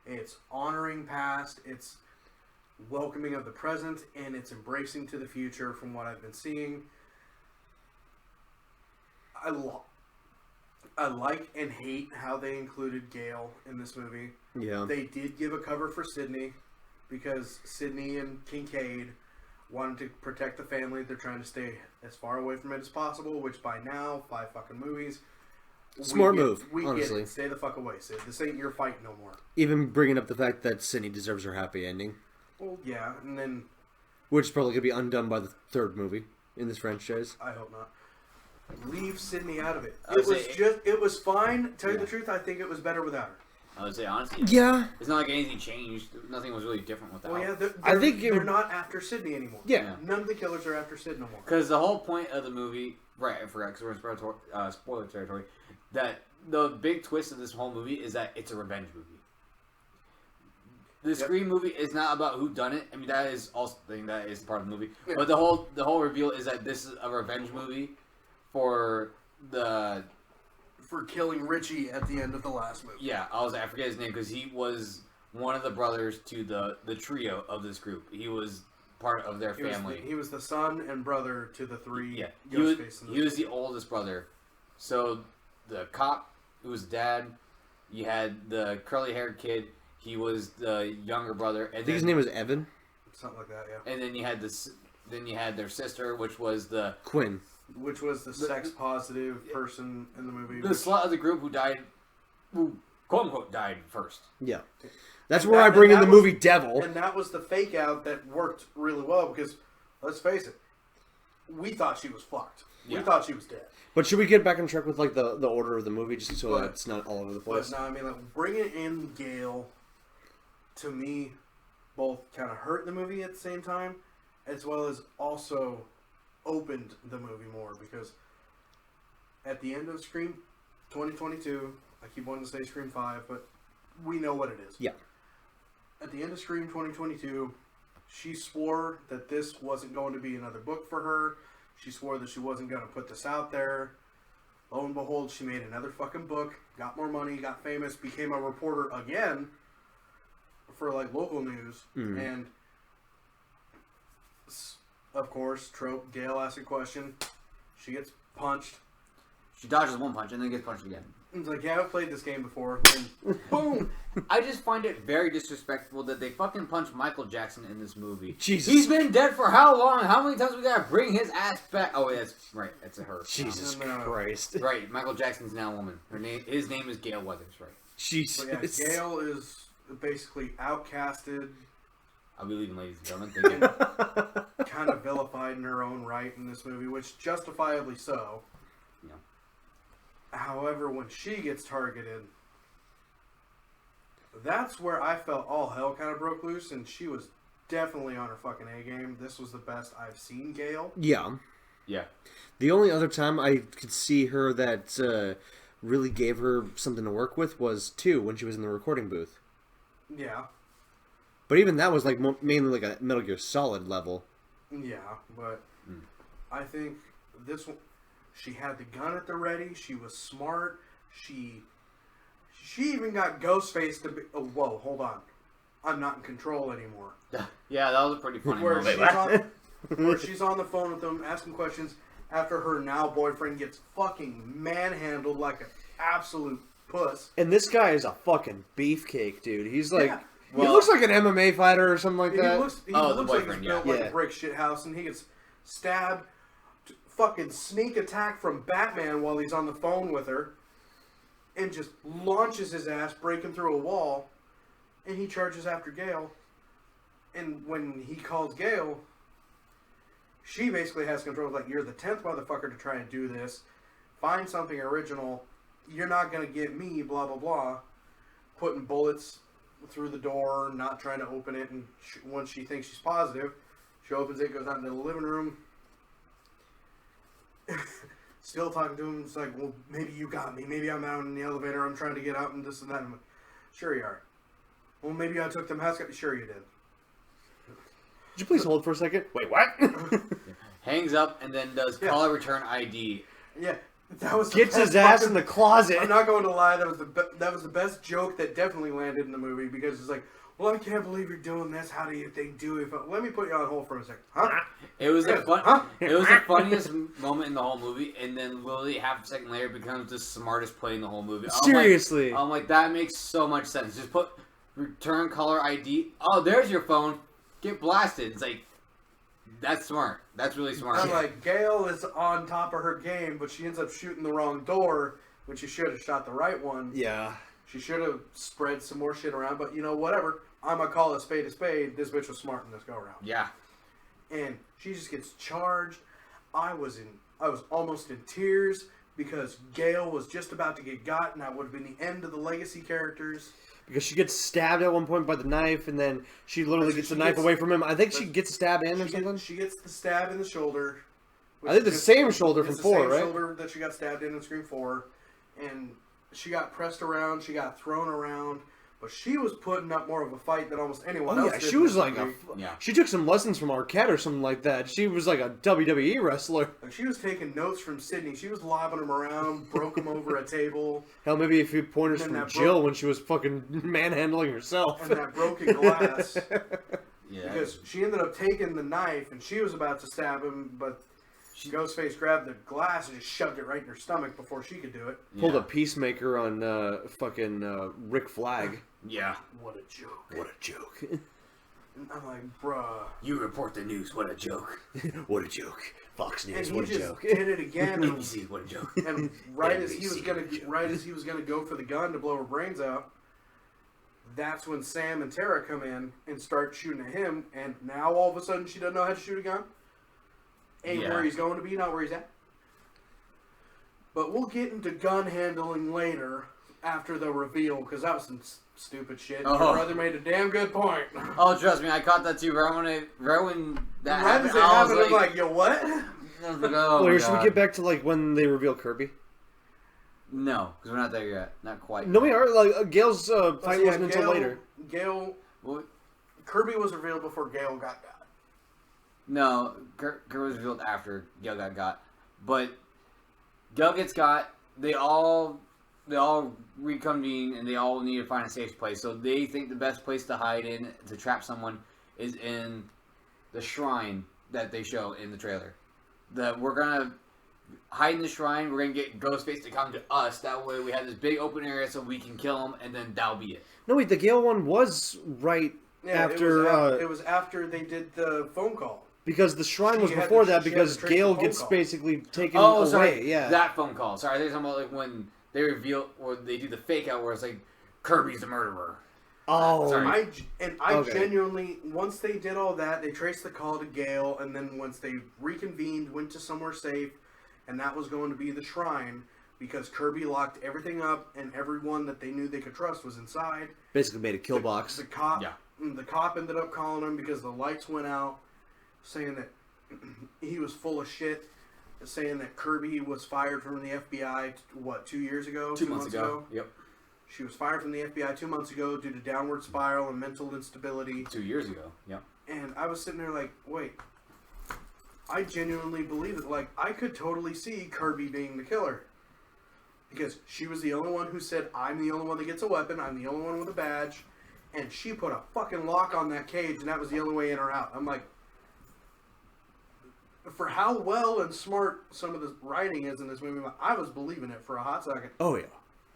It's honoring past, it's welcoming of the present, and it's embracing to the future from what I've been seeing. I like and hate how they included Gale in this movie. Yeah. They did give a cover for Sydney because Sydney and Kincaid wanted to protect the family. They're trying to stay as far away from it as possible, which by now, 5 fucking movies. Smart we get- move, we honestly. Get it. Stay the fuck away, Sid. This ain't your fight no more. Even bringing up the fact that Sydney deserves her happy ending, Well, yeah, and then which is probably gonna be undone by the 3rd movie in this franchise. I hope not. Leave Sydney out of it. I would It was say- just, it was fine. Tell you Yeah. the truth, I think it was better without her. I would say honestly, Yeah. it's not like anything changed. Nothing was really different without. Well, yeah, I think they're not after Sydney anymore. Yeah. None of the killers are after Sid no more. Because the whole point of the movie, right? I forgot because we're in spoiler territory. That the big twist of this whole movie is that it's a revenge movie. The Yep. Scream movie is not about who done it. I mean, that is also the thing that is part of the movie. Yeah. But the whole reveal is that this is a revenge movie for the For killing Richie at the end of the last movie. I forget his name because he was one of the brothers to the trio of this group. He was part of their family. He was the son and brother to the 3 Yeah, he was, Ghostface in he was the oldest brother. So the cop, who was dad, you had the curly-haired kid. He was the younger brother, and I think his name was Evan something like that, yeah. And then you had this. Then you had their sister, which was the Quinn. Which was the sex positive person in the movie. slut of the group who died, who quote unquote died first. Yeah. That's And where that- I bring and in the that was- movie Devil. And that was the fake out that worked really well because, let's face it, we thought she was fucked. Yeah. We thought she was dead. But should we get back on track with like the order of the movie just so But- that it's not all over the But place? no, I mean, like, bringing in Gale, to me, both kind of hurt the movie at the same time, as well as also opened the movie more because at the end of Scream 2022, I keep wanting to say Scream 5, but we know what it is. Yeah. At the end of Scream 2022, she swore that this wasn't going to be another book for her. She swore that she wasn't going to put this out there. Lo and behold, she made another fucking book, got more money, got famous, became a reporter again for like local news, and of course, trope. Gale asks a question, she gets punched. She dodges one punch and then gets punched again. It's like, yeah, I've played this game before, and boom. I just find it very disrespectful that they fucking punched Michael Jackson in this movie. Jesus. He's been dead for how long? How many times we gotta bring his ass back? Oh, yeah, that's right. That's a her. Jesus No. Christ. Right, Michael Jackson's now a woman. His name is Gale Weathers, right? Jesus. But yeah, Gale is basically outcasted, I'll be leaving, ladies and gentlemen. Thank you. kind of vilified in her own right in this movie, which justifiably so. Yeah. However, when she gets targeted, that's where I felt all hell kind of broke loose, and she was definitely on her fucking A game. This was the best I've seen Gale. Yeah. Yeah. The only other time I could see her that really gave her something to work with was 2, when she was in the recording booth. Yeah. But even that was like mainly like a Metal Gear Solid level. Yeah, but I think this one, she had the gun at the ready. She was smart. She even got Ghostface to be. Oh, whoa, hold on. I'm not in control anymore. Yeah, that was a pretty funny Where moment. where she's on the phone with them, asking questions after her now boyfriend gets fucking manhandled like an absolute puss. And this guy is a fucking beefcake, dude. He's like, Yeah. he Well- looks like an MMA fighter or something like He that. looks, the like he's boyfriend, built yeah. like Yeah. a brick shit house, and he gets stabbed. Fucking sneak attack from Batman while he's on the phone with her, and just launches his ass, breaking through a wall, and he charges after Gale. And when he calls Gale, she basically has control. Like, you're the 10th motherfucker to try and do this. Find something original. You're not gonna get me. Blah blah blah. Putting bullets through the door, not trying to open it, and once she thinks she's positive, she opens it, goes out into the living room. Still talking to him. It's like, well, maybe you got me. Maybe I'm out in the elevator. I'm trying to get out and this and that. I'm like, sure you are. Well, maybe I took them house. Sure you did. Could you please hold for a second? Wait, what? Hangs up and then does Yeah. caller return ID. Yeah, that was the Gets best his ass fucking- in the closet. I'm not going to lie. That was the best joke that definitely landed in the movie, because it's like, well, I can't believe you're doing this. How do you think do it? Let me put you on hold for a second. Huh? It was the fun. Huh? It was the funniest moment in the whole movie, and then literally half a second later, it becomes the smartest play in the whole movie. Seriously. I'm like, that makes so much sense. Just put return caller ID. Oh, there's your phone. Get blasted. It's like, that's smart. That's really smart. I'm like, Gail is on top of her game, but she ends up shooting the wrong door, when she should have shot the right one. Yeah. She should have spread some more shit around, but whatever. I'm gonna call a spade a spade. This bitch was smart in this go around. Yeah. And she just gets charged. I was almost in tears because Gale was just about to get got, and that would have been the end of the legacy characters. Because she gets stabbed at one point by the knife, and then she literally But gets she the knife gets- away from him. I think she gets stabbed in or She something. gets, she gets the stab in the shoulder. which I think the is- same shoulder it's from the 4, same right? shoulder that she got stabbed in Scream 4. And she got pressed around, she got thrown around, but she was putting up more of a fight than almost anyone Oh else yeah, did she in was this like movie. Yeah. she took some lessons from Arquette or something like that. She was like a WWE wrestler. Like, she was taking notes from Sydney. She was lobbing them around, broke them over a table, Hell, maybe a few pointers And from that Jill broke- when she was fucking manhandling herself. and that broken glass. Yeah. Because she ended up taking the knife, and she was about to stab him, but Ghostface grabbed the glass and just shoved it right in her stomach before she could do it. Pulled yeah. a peacemaker on fucking Rick Flag. Yeah. What a joke. What a joke. And I'm like, bruh. You report the news. What a joke. What a joke. Fox And News, he what a just joke. did it again. And, NBC. What a joke. and right as he was NBC, gonna, what a joke. right as he was gonna go for the gun to blow her brains out, that's when Sam and Tara come in and start shooting at him. And now all of a sudden she doesn't know how to shoot a gun. Ain't Yeah. where he's going to be, not where he's at. But we'll get into gun handling later after the reveal, because that was some stupid shit. Oh. Your brother made a damn good point. Oh, trust me, I caught that too. Right when that Right happened, as it I was happened, I'm like, yo, what? I was like, oh, Well, my should we God. get back to like when they reveal Kirby? No, because we're not there yet. Not quite. No, we are. Like Gail's fight So, yeah, wasn't until later. Gale, Well, Kirby was revealed before Gale got got. no, Kurt was revealed after Gale got. But Gale gets got. They all reconvene and they all need to find a safe place. So they think the best place to hide in to trap someone is in the shrine that they show in the trailer. That we're gonna hide in the shrine. We're gonna get Ghostface to come to us. That way we have this big open area so we can kill him, and then that'll be it. No, wait, the Gale one was right after it was after they did the phone call. because the shrine was She had before to- that she had because to trace Gale the phone gets call. basically taken Oh, away. sorry. Yeah. That phone call. Sorry, they're talking about like when they reveal or they do the fake out where it's like Kirby's the murderer. Oh, Sorry. I Okay. genuinely, once they did all that, they traced the call to Gale, and then once they reconvened, went to somewhere safe, and that was going to be the shrine, because Kirby locked everything up, and everyone that they knew they could trust was inside. basically made a kill box. The cop, Yeah. the cop ended up calling him because the lights went out, saying that he was full of shit, saying that Kirby was fired from the FBI, 2 years ago? 2 months ago. Yep. She was fired from the FBI 2 months ago due to downward spiral and mental instability. 2 years ago. Yep. And I was sitting there like, wait, I genuinely believe it. Like, I could totally see Kirby being the killer. Because she was the only one who said, I'm the only one that gets a weapon, I'm the only one with a badge. And she put a fucking lock on that cage, and that was the only way in or out. I'm like, for how well and smart some of the writing is in this movie, I was believing it for a hot second. Oh yeah,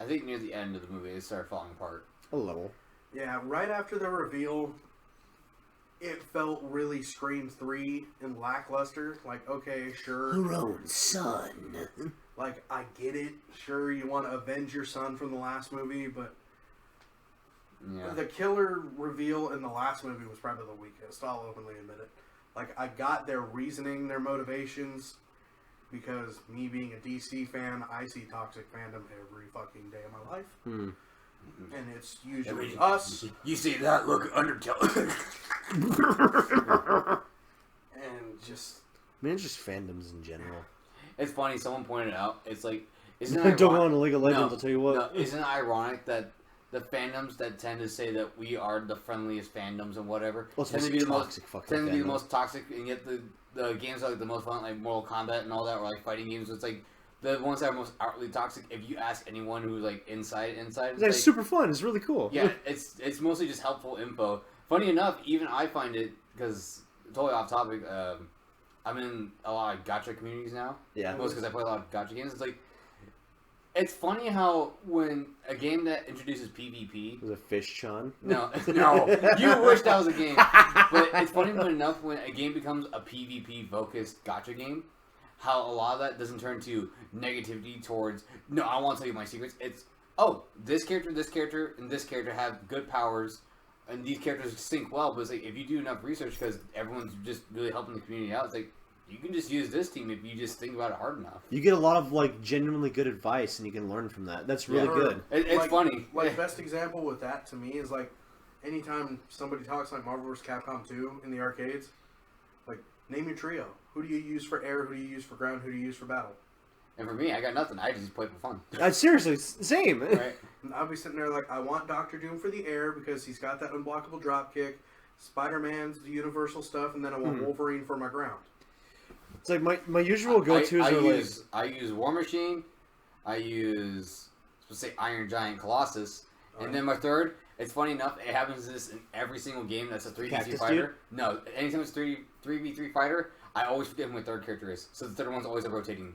I think near the end of the movie, it started falling apart. a little. Yeah, right after the reveal, it felt really Scream 3 and lackluster. Like, okay, sure. Her own son. Like, I get it. Sure, you want to avenge your son from the last movie, but Yeah. the killer reveal in the last movie was probably the weakest. I'll openly admit it. Like, I got their reasoning, their motivations, because me being a DC fan, I see toxic fandom every fucking day of my life. Hmm. And it's usually us. You see that? Look, Undertale. And just... I mean, it's just fandoms in general. It's funny. Someone pointed out. It's like, isn't it Don't go ironic- on to League of Legends, No, I'll tell you what. No, isn't it ironic that the fandoms that tend to say that we are the friendliest fandoms and whatever Well, it's tend to most be the most toxic fucking tend to be the fandom. most toxic, and yet the games are like the most fun, like Mortal Kombat and all that, or like fighting games. It's like the ones that are most outwardly toxic. If you ask anyone who's like inside, It's it's like like, super fun. It's really cool. yeah, it's mostly just helpful info. Funny enough, even I find it, because totally off topic. I'm in a lot of gacha communities now. Yeah. Most because I play a lot of gacha games. It's like, it's funny how when a game that introduces PvP. Was it Fish Chan? No, you wish that was a game. But it's funny enough when a game becomes a PvP focused gacha game, how a lot of that doesn't turn to negativity towards, no, I want to tell you my secrets. It's, oh, this character, and this character have good powers, and these characters sync well. But it's like, if you do enough research, because everyone's just really helping the community out, it's like, you can just use this team if you just think about it hard enough. You get a lot of like genuinely good advice, and you can learn from that. That's really Yeah. good. It's Like- funny. Like, best example with that to me is like, anytime somebody talks like Marvel vs. Capcom 2 in the arcades, like, name your trio. Who do you use for air? Who do you use for ground? Who do you use for battle? And for me, I got nothing. I just play for fun. Seriously, same. Right? And I'll be sitting there like, I want Doctor Doom for the air because he's got that unblockable drop kick. Spider-Man's the universal stuff, and then I want Wolverine for my ground. It's like my usual go-tos I are like use War Machine, I use, let's say, Iron Giant Colossus, and then my third. It's funny enough, it happens this in every single game that's a 3v3 Cactus fighter. No, anytime it's 3v3 fighter, I always forget who my third character is. So the third one's always a rotating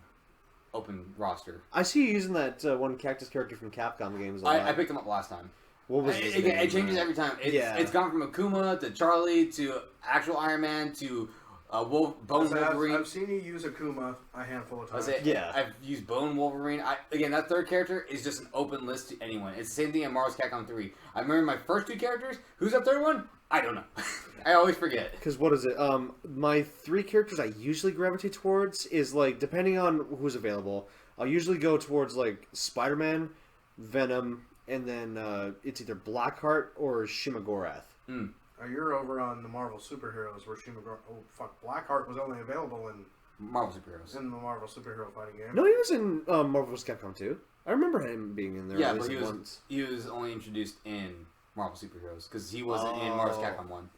open roster. I see you using that one cactus character from Capcom games a lot. I picked him up last time. What was his It name? changes every time. It's gone from Akuma to Charlie to actual Iron Man to Bone Wolverine. I've seen you use Akuma a handful of times. Yeah. I've used Bone Wolverine. Again, that third character is just an open list to anyone. It's the same thing in Marvel's Capcom 3. I remember my first two characters. Who's that third one? I don't know. I always forget. Because what is it? My three characters I usually gravitate towards is like depending on who's available. I'll usually go towards like Spider-Man, Venom, and then it's either Blackheart or Shimagorrath. You're over on the Marvel superheroes where Blackheart was only available in Marvel superheroes. the Marvel superhero fighting game. No, he was in Marvel vs. Capcom 2. I remember him being in there Yeah, at but least once. he was only introduced in Marvel superheroes because he wasn't in Marvel's Capcom 1.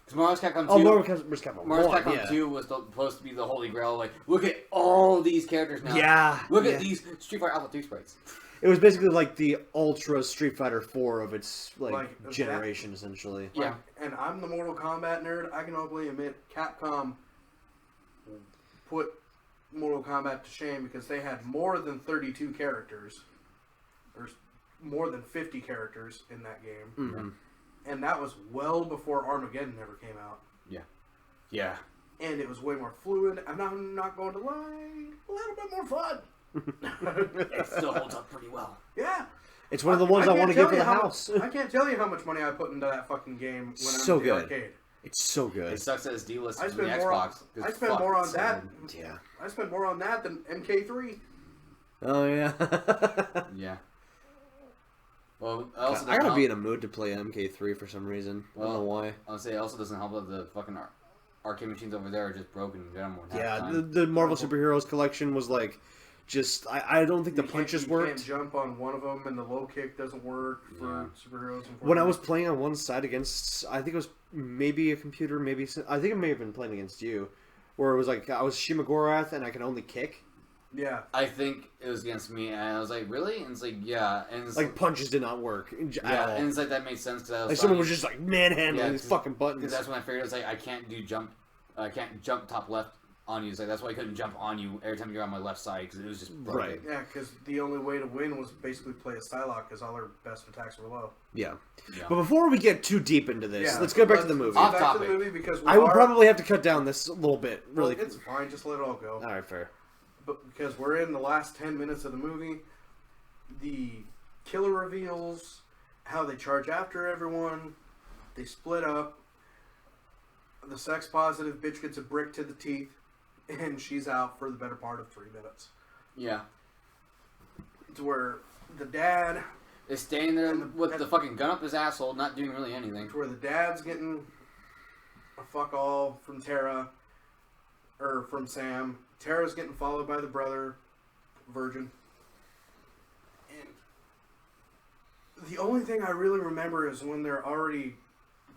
Because Marvel's Capcom 2... Oh, Marvel vs. Capcom 1. Marvel's Capcom yeah. 2 was supposed to be the holy grail. Like, look at all these characters now. Yeah. Look yeah. at these Street Fighter Alpha 3 sprites. It was basically like the Ultra Street Fighter 4 of its Like, generation, essentially. Yeah. And I'm the Mortal Kombat nerd. I can openly admit Capcom put Mortal Kombat to shame because they had more than 32 characters. There's more than 50 characters in that game. Mm-hmm. And that was well before Armageddon ever came out. Yeah. And it was way more fluid. And I'm not going to lie, a little bit more fun. It still holds up pretty well. Yeah. It's one of the ones I want to get for the house. I can't tell you how much money I put into that fucking game when So I'm in the good. arcade. It's so good. It sucks that it's delisted I from the spend more on, Xbox. 'cause I spend fuck, more on it's that. Yeah. I spend more on that than MK3. Oh yeah. Yeah. Well, it also I gotta doesn't be in help- a mood to play MK3 for some reason. I don't Well, know why. I'll say it also doesn't help that the fucking arcade machines over there are just broken in general. half Yeah, the time. the Marvel Superheroes collection was like, just I don't think the punches You worked. can't jump on one of them, and the low kick doesn't work for superheroes. When I was playing on one side against, I think it was maybe a computer, maybe I think I may have been playing against you, where it was like I was Shimagorath and I could only kick. Yeah. I think it was against me, and I was like, "Really?" And it's like, "Yeah," and it's Like punches did not work at yeah, all. and it's like that made sense because I was Like someone trying- was just like manhandling Yeah, these 'cause- fucking Because buttons. that's when I figured it was like I can't jump top left on you. It's like that's why I couldn't jump on you every time you're on my left side because it was just broken. Right. Yeah, because the only way to win was basically play a Psylocke, because all her best attacks were low. Yeah. Yeah. But before we get too deep into this, Yeah, let's go back to the let's movie. get Off back topic. to the movie because I would probably have to cut down this a little bit. Really. It's fine. Just let it all go. All right, fair. But because we're in the last 10 minutes of the movie, the killer reveals how they charge after everyone. They split up. The sex positive bitch gets a brick to the teeth, and she's out for the better part of 3 minutes. Yeah. To where the dad, Is staying there And the- with the fucking gun up his asshole, not doing really anything. to where the dad's getting a fuck all from Tara, or from Sam. Tara's getting followed by the brother, Virgin. And the only thing I really remember is when they're already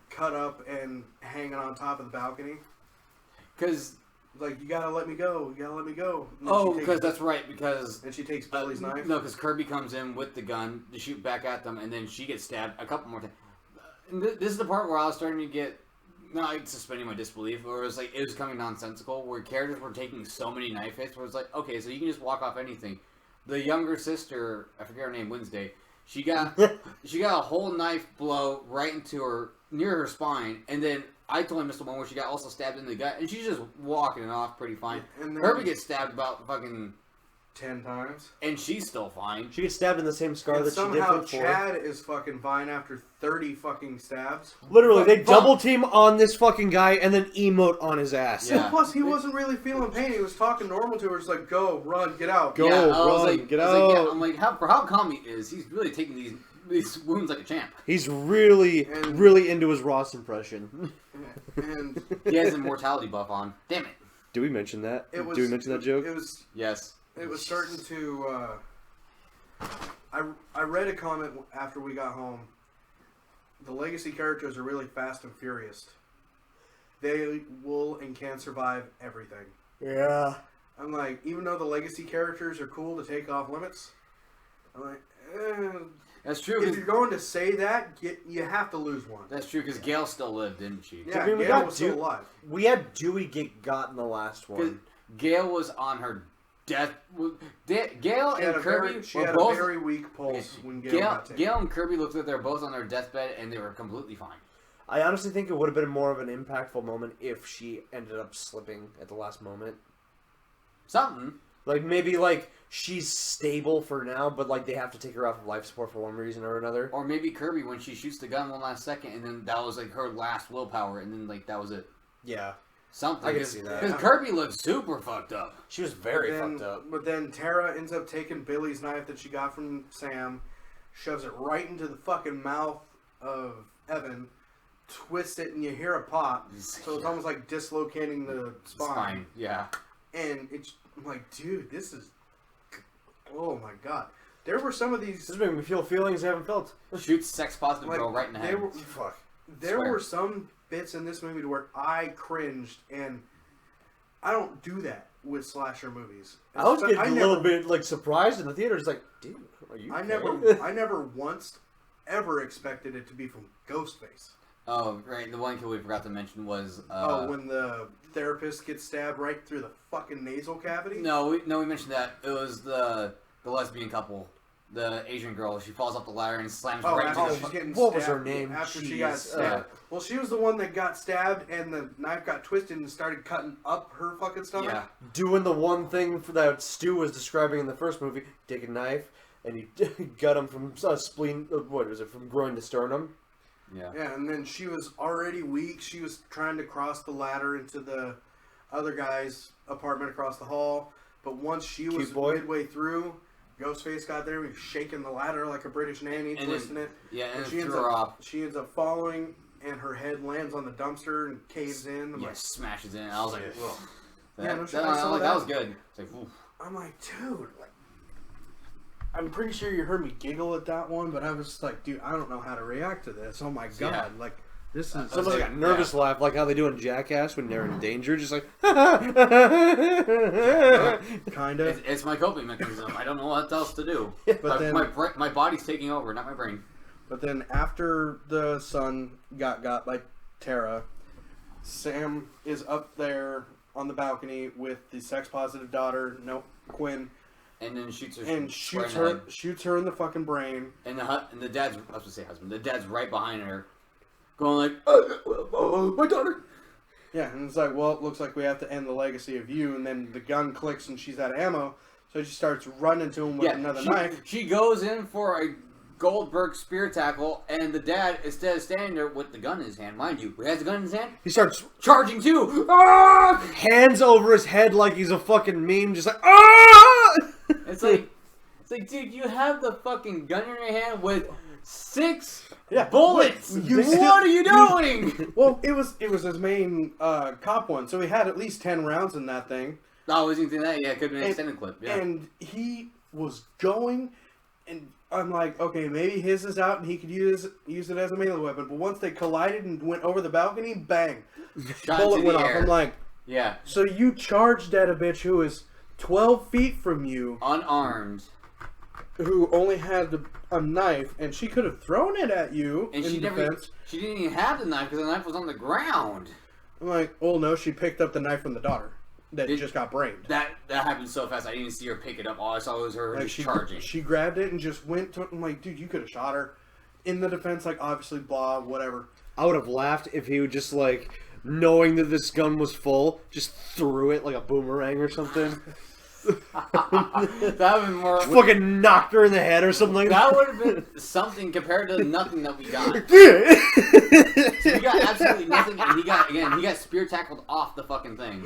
cut up and hanging on top of the balcony. Because Like, you gotta let me go, you gotta let me go. And then oh, she because takes- that's right. Because And she takes Billy's knife. No, because Kirby comes in with the gun to shoot back at them, and then she gets stabbed a couple more times. And this is the part where I was starting to get not like suspending my disbelief, where it was like it was becoming nonsensical, where characters were taking so many knife hits, where it's like, okay, so you can just walk off anything. The younger sister, I forget her name, Wednesday, she got a whole knife blow right into her near her spine, and then I totally missed the one where she got also stabbed in the gut, and she's just walking it off pretty fine. And then Kirby gets stabbed about fucking, 10 times. and she's still fine. She gets stabbed in the same scar And that she did somehow before. Chad is fucking fine after 30 fucking stabs. Literally, they Fuck. double team on this fucking guy and then emote on his ass. Yeah. Plus, he wasn't really feeling pain. He was talking normal to her. It's like, go, run, get out. Go. Yeah, I was run, like, get I was like, yeah, out. I'm like, how calm he is. He's really taking these wounds like a champ. He's really, And- really into his Ross impression. And He has an immortality buff on. Damn it. Do we mention that? it was. Do we mention that joke? Yes. It was starting to. I read a comment after we got home. The legacy characters are really fast and furious. They will and can survive everything. Yeah. I'm like, even though the legacy characters are cool to take off limits, I'm like, That's true. if 'Cause- you're going to say that, you have to lose one. That's true because Gail still lived, didn't she? Yeah, I mean, we Gail got was still Duke- alive. We had Dewey get got in the last 'Cause one. Gail was on her death. Gail She had and a Kirby very, she were had both. a very weak pulse when Gail Gail, got taken. Gail and Kirby looked like they were both on their deathbed and they were completely fine. I honestly think it would have been more of an impactful moment if she ended up slipping at the last moment. Something. Like, maybe, like, she's stable for now, but, like, they have to take her off of life support for one reason or another. Or maybe Kirby when she shoots the gun one last second and then that was like her last willpower and then like that was it. Yeah. Something. I can see that. Because Kirby looked super fucked up. She was very But then- fucked up. But then Tara ends up taking Billy's knife that she got from Sam, shoves it right into the fucking mouth of Evan, twists it, and you hear a pop. So it's almost like dislocating the spine. Yeah. And it's I'm like, dude, this is. Oh my god. There were some of This these. is making me feel feelings I haven't felt. Shoots sex positive Like, girl right in the they head. were- Fuck. There Swear. were some bits in this movie to where I cringed, and I don't do that with slasher movies. I was getting I a little bit, like, surprised in the theater. It's like, dude, are you I okay? I never once ever expected it to be from Ghostface. Oh, right. The one kill we forgot to mention was. When the therapist gets stabbed right through the fucking nasal cavity. No, we mentioned that. It was the lesbian couple. The Asian girl. She falls off the ladder and slams Oh, right after into she's the. getting what was stabbed, her name? After she got Jeez. stabbed. Well, she was the one that got stabbed, and the knife got twisted and started cutting up her fucking stomach. Yeah. Doing the one thing that Stu was describing in the first movie. Take a knife, and you gut him from spleen. What was it? From groin to sternum. Yeah. Yeah, and then she was already weak. She was trying to cross the ladder into the other guy's apartment across the hall. But once she was midway through, Ghostface got there. He was shaking the ladder like a British nanny, twisting it. Yeah, and she threw her off. She ends up falling, and her head lands on the dumpster and caves in. I'm like, smashes in. I was like, whoa. That was good. It's like, oof. I'm like, dude, like, I'm pretty sure you heard me giggle at that one, but I was like, dude, I don't know how to react to this. Oh my god, like, this is almost like a nervous laugh, like how they do in Jackass when they're in danger, just like kind of. It's my coping mechanism. I don't know what else to do. But then, my body's taking over, not my brain. But then after the son got by Tara, Sam is up there on the balcony with the sex positive daughter, Quinn, and then shoots her and shoots her in the fucking brain. And the dad's, I was gonna say husband, the dad's right behind her, going like, my daughter. Yeah, and it's like, well, it looks like we have to end the legacy of you. And then the gun clicks and she's out of ammo, so she starts running to him with another knife. She goes in for a Goldberg spear tackle, and the dad, instead of standing there with the gun in his hand, mind you, he has the gun in his hand, he starts charging too. Ah! Hands over his head like he's a fucking meme, just like ah! It's like, dude, you have the fucking gun in your hand with 6 bullets. What are you doing? Well, it was his main cop one, so he had at least 10 rounds in that thing. No, I wasn't thinking that. Yeah, it could have been an extended clip. Yeah. And he was going, and I'm like, okay, maybe his is out and he could use it as a melee weapon. But once they collided and went over the balcony, bang, bullet went off. I'm like, yeah. So you charged at a bitch who is 12 feet from you, unarmed, who only had a knife, and she could have thrown it at you and in defense. She didn't even have the knife because the knife was on the ground. I'm like, oh no, she picked up the knife from the daughter that just got brained. That happened so fast. I didn't even see her pick it up. All I saw was her just charging. She grabbed it and just went to. I'm like, dude, you could have shot her. In the defense, like obviously, blah, whatever. I would have laughed if he would just like, knowing that this gun was full, just threw it like a boomerang or something. That would have been more. Fucking knocked her in the head or something like that. That would have been something compared to nothing that we got. So we got absolutely nothing, and he got spear tackled off the fucking thing.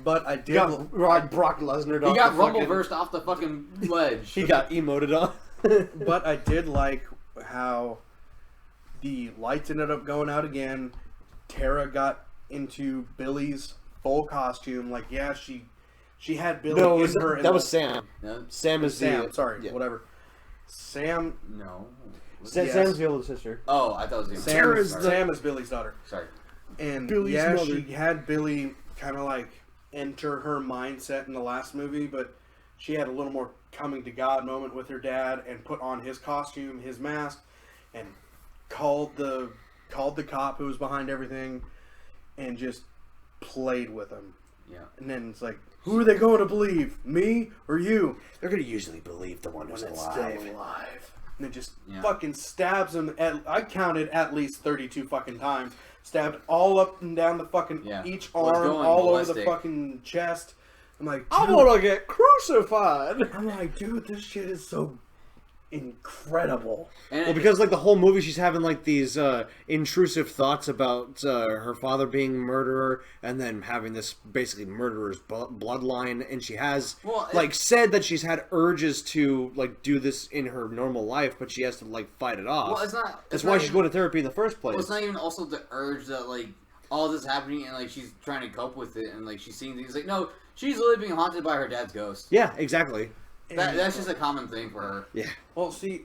But I did. Got Brock Lesnar. He got Rumbleversed off the fucking ledge. He got emoted on. But I did like how the lights ended up going out again. Tara got into Billy's full costume. Like, yeah, she had Billy in her. That was Sam. No. Sam is Sam. Sorry, whatever. Sam. No. Sam's the older sister. Oh, I thought it was Sam is Billy's daughter. Sorry. And Billy's mother. she had Billy kind of like enter her mindset in the last movie, but she had a little more coming to God moment with her dad and put on his costume, his mask, and called the cop who was behind everything and just played with him. Yeah. And then it's like, who are they going to believe? Me or you? They're going to usually believe the one who's alive. And it just fucking stabs him. I counted at least 32 fucking times. Stabbed all up and down the fucking each arm, all over the fucking chest. I'm like, I want to get crucified. I'm like, dude, this shit is so incredible. Well, because like the whole movie, she's having like these intrusive thoughts about her father being a murderer, and then having this basically murderer's bloodline, and she has said that she's had urges to like do this in her normal life, but she has to like fight it off. Well, it's not. That's why she's going to therapy in the first place. Well, it's not even also the urge that like all this happening and like she's trying to cope with it, and like she's seeing things like no, she's literally being haunted by her dad's ghost. Yeah, exactly. That's just a common thing for her. Yeah. Well, see,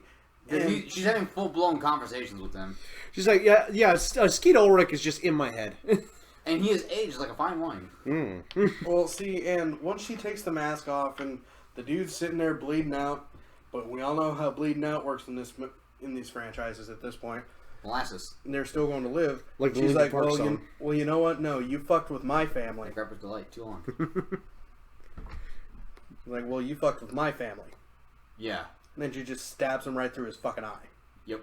she's having full-blown conversations with him. She's like, yeah. Skeet Ulrich is just in my head. And he has aged like a fine wine. Well, see, and once she takes the mask off, and the dude's sitting there bleeding out, but we all know how bleeding out works in these franchises at this point. Molasses. And they're still going to live. Like she's like, well, you know what? No, you fucked with my family. Like Rapper's Delight, too long. Like, well, you fucked with my family. Yeah. And then she just stabs him right through his fucking eye. Yep.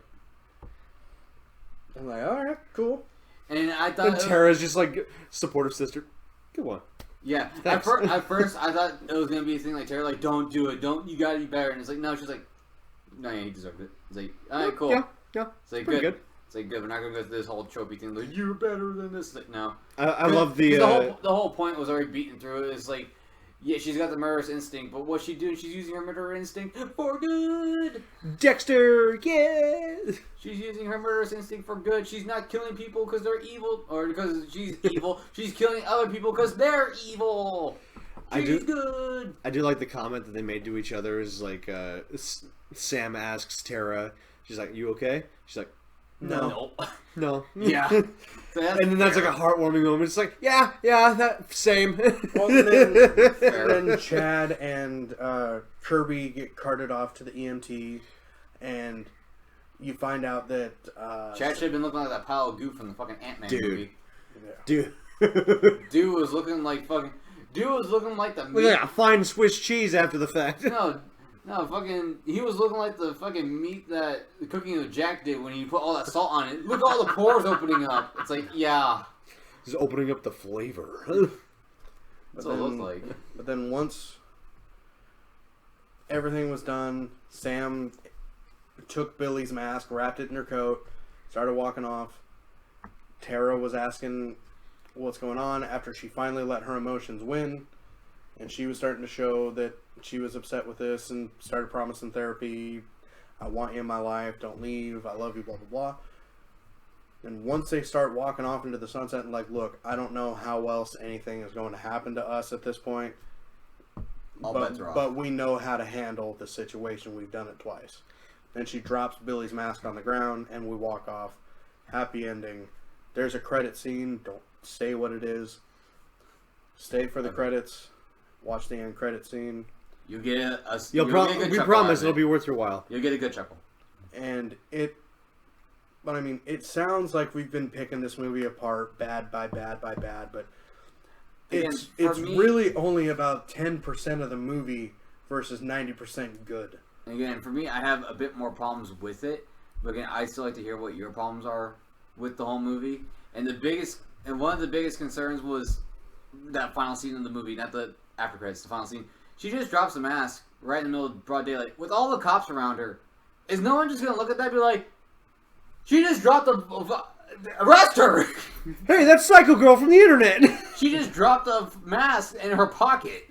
I'm like, alright, cool. And I thought... And Tara's just like, supportive sister. Come on. Yeah. At first, I thought it was gonna be a thing like Tara, like, don't do it, don't. You gotta be better. And it's like, no, she's like, no, yeah, he deserved it. It's like, all right, cool. Yeah. It's like Pretty good. good. It's like good. We're not gonna go through this whole tropey thing. Like, you're better than this. It's like, no. I love the the whole point was already beaten through. It's like, yeah, she's got the murderous instinct, but what's she doing? She's using her murderous instinct for good. Dexter. Yeah. She's using her murderous instinct for good. She's not killing people because they're evil or because she's evil. She's killing other people because they're evil. She's good. I do like the comment that they made to each other. Is like Sam asks Tara, she's like, "You okay?" She's like, "No, no." Yeah. So and then that's like a heartwarming moment. It's like, yeah, that same. Well, and then Chad and Kirby get carted off to the EMT, and you find out that Chad should have been looking like that pile of goo from the fucking Ant-Man movie. Dude. Dude was looking like fucking. Dude was looking like the meat. Look at that fine Swiss cheese after the fact. No, fucking. He was looking like the fucking meat that the cooking of Jack did when he put all that salt on it. Look at all the pores opening up. It's like, yeah. Just opening up the flavor. That's what it looks like. But then once everything was done, Sam took Billy's mask, wrapped it in her coat, started walking off. Tara was asking what's going on after she finally let her emotions win, and she was starting to show that she was upset with this and started promising therapy. I want you in my life, don't leave, I love you, blah blah blah. And once they start walking off into the sunset and like, look, I don't know how else anything is going to happen to us at this point, but we know how to handle the situation. We've done it twice. And she drops Billy's mask on the ground and we walk off. Happy ending. There's a credit scene. Don't say what it is. Stay for the credits. Watch the end credit scene. You get a We promise it'll be worth your while. You'll get a good chuckle. But I mean, it sounds like we've been picking this movie apart, bad by bad by bad, but it's really only about 10% of the movie versus 90% good. And again, for me, I have a bit more problems with it, but again, I still like to hear what your problems are with the whole movie. And one of the biggest concerns was that final scene of the movie, not the after credits, the final scene. She just drops the mask right in the middle of broad daylight with all the cops around her. Is no one just gonna look at that and be like, she just dropped the arrest her? Hey, that's Psycho Girl from the internet. She just dropped a mask in her pocket.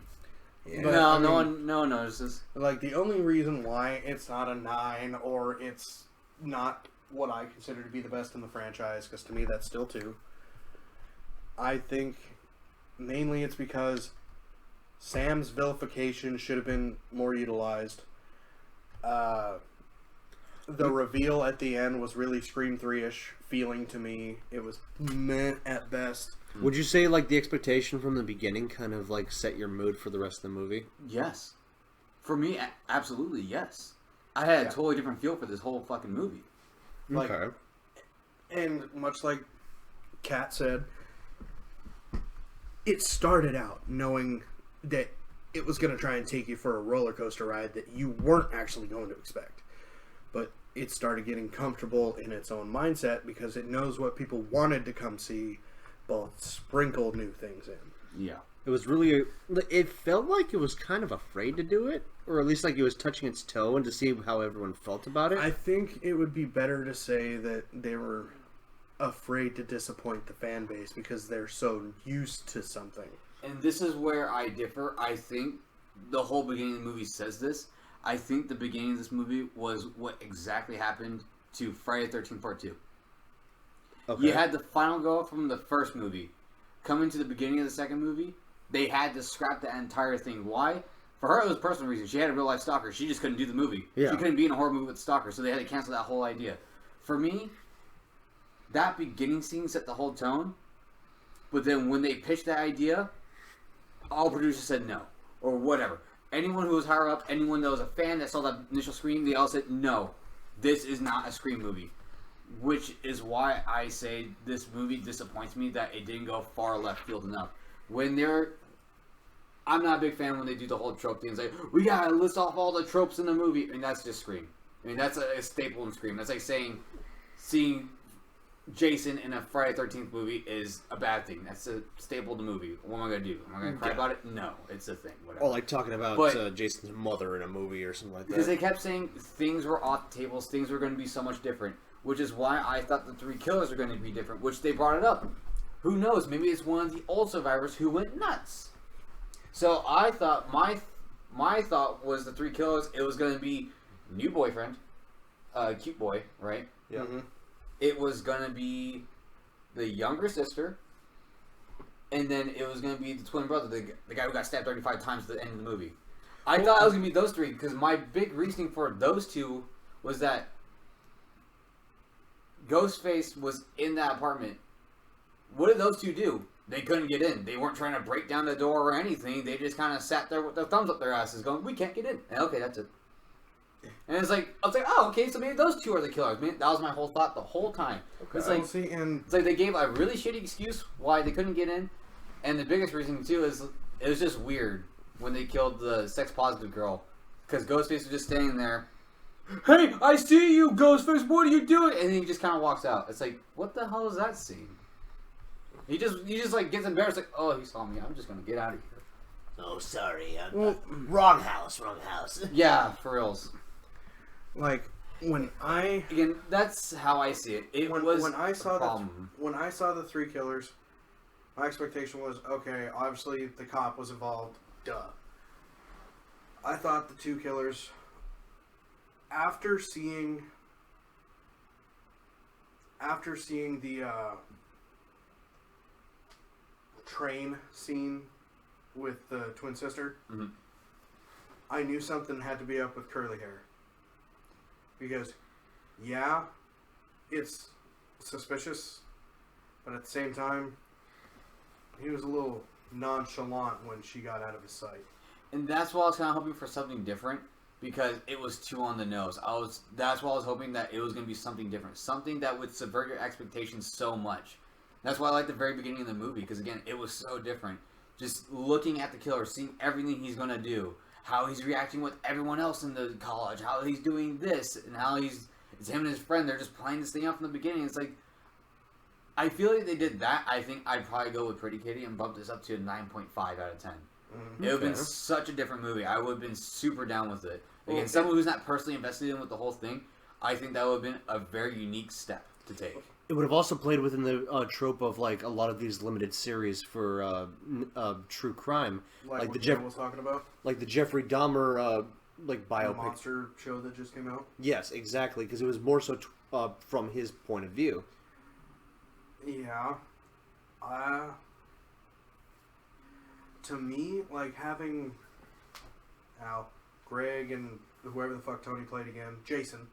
Yeah. No one notices. Like, the only reason why it's not a 9 or it's not what I consider to be the best in the franchise, because to me that's still 2. I think mainly it's because Sam's vilification should have been more utilized. The reveal at the end was really Scream 3-ish feeling to me. It was meh at best. Would you say like the expectation from the beginning kind of like set your mood for the rest of the movie? Yes. For me, absolutely yes. I had a totally different feel for this whole fucking movie. Like, okay. And much like Kat said, it started out knowing that it was going to try and take you for a roller coaster ride that you weren't actually going to expect. But it started getting comfortable in its own mindset because it knows what people wanted to come see, but sprinkled new things in. Yeah. It was really... It felt like it was kind of afraid to do it, or at least like it was touching its toe and to see how everyone felt about it. I think it would be better to say that they were afraid to disappoint the fan base because they're so used to something. And this is where I differ. I think the whole beginning of the movie says this. I think the beginning of this movie was what exactly happened to Friday the 13th Part 2. Okay. You had the final girl from the first movie come into the beginning of the second movie. They had to scrap the entire thing. Why? For her, it was personal reasons. She had a real-life stalker. She just couldn't do the movie. Yeah. She couldn't be in a horror movie with a stalker, so they had to cancel that whole idea. For me, that beginning scene set the whole tone, but then when they pitched that idea, all producers said no, or whatever. Anyone who was higher up, anyone that was a fan that saw that initial Scream, they all said, no, this is not a Scream movie. Which is why I say this movie disappoints me that it didn't go far left field enough. I'm not a big fan when they do the whole trope thing. It's like, we gotta list off all the tropes in the movie. I mean, that's just Scream. I mean, that's a staple in Scream. That's like saying, seeing Jason in a Friday 13th movie is a bad thing. That's a staple of the movie. What am I going to do? Am I going to cry about it? No. It's a thing. Whatever. Or like talking about Jason's mother in a movie or something like that. Because they kept saying things were off the tables, things were going to be so much different, which is why I thought the 3 killers were going to be different, which they brought it up. Who knows? Maybe it's one of the old survivors who went nuts. So I thought, my thought was the 3 killers, it was going to be new boyfriend, cute boy, right? Yeah. Mm-hmm. It was going to be the younger sister, and then it was going to be the twin brother, the guy who got stabbed 35 times at the end of the movie. I thought it was going to be those 3, because my big reasoning for those 2 was that Ghostface was in that apartment. What did those 2 do? They couldn't get in. They weren't trying to break down the door or anything. They just kind of sat there with their thumbs up their asses going, we can't get in. And okay, that's it. And it's like, I was like, oh, okay, so maybe those 2 are the killers. Man, that was my whole thought the whole time. Okay. It's like, it's like they gave a really shitty excuse why they couldn't get in. And the biggest reason, too, is it was just weird when they killed the sex-positive girl. Because Ghostface was just standing there. Hey, I see you, Ghostface. What are you doing? And then he just kind of walks out. It's like, what the hell is that scene? He just like gets embarrassed. Like, oh, he saw me. I'm just gonna get out of here. Oh, sorry. Wrong house. Yeah, for reals. Like when I Again, that's how I see it. It was when I saw a problem. when I saw the 3 killers, my expectation was okay. Obviously, the cop was involved. Duh. I thought the 2 killers. After seeing the train scene with the twin sister, Mhm. I knew something had to be up with curly hair. Because, yeah, it's suspicious, but at the same time, he was a little nonchalant when she got out of his sight. And that's why I was kind of hoping for something different, because it was too on the nose. That's why I was hoping that it was going to be something different, something that would subvert your expectations so much. That's why I like the very beginning of the movie, because again, it was so different. Just looking at the killer, seeing everything he's going to do, how he's reacting with everyone else in the college, how he's doing this, and how it's him and his friend, they're just playing this thing out from the beginning. It's like, I feel like they did that. I think I'd probably go with Pretty Kitty and bump this up to a 9.5 out of 10. Mm-hmm. It would have been such a different movie. I would have been super down with it. Again, someone who's not personally invested in with the whole thing, I think that would have been a very unique step to take. It would have also played within the trope of like a lot of these limited series for true crime, Like the what was talking about, like the Jeffrey Dahmer the biopic. monster show that just came out. Yes, exactly, because it was more so from his point of view. Yeah. To me, like having Greg and whoever the fuck Tony played again, Jason,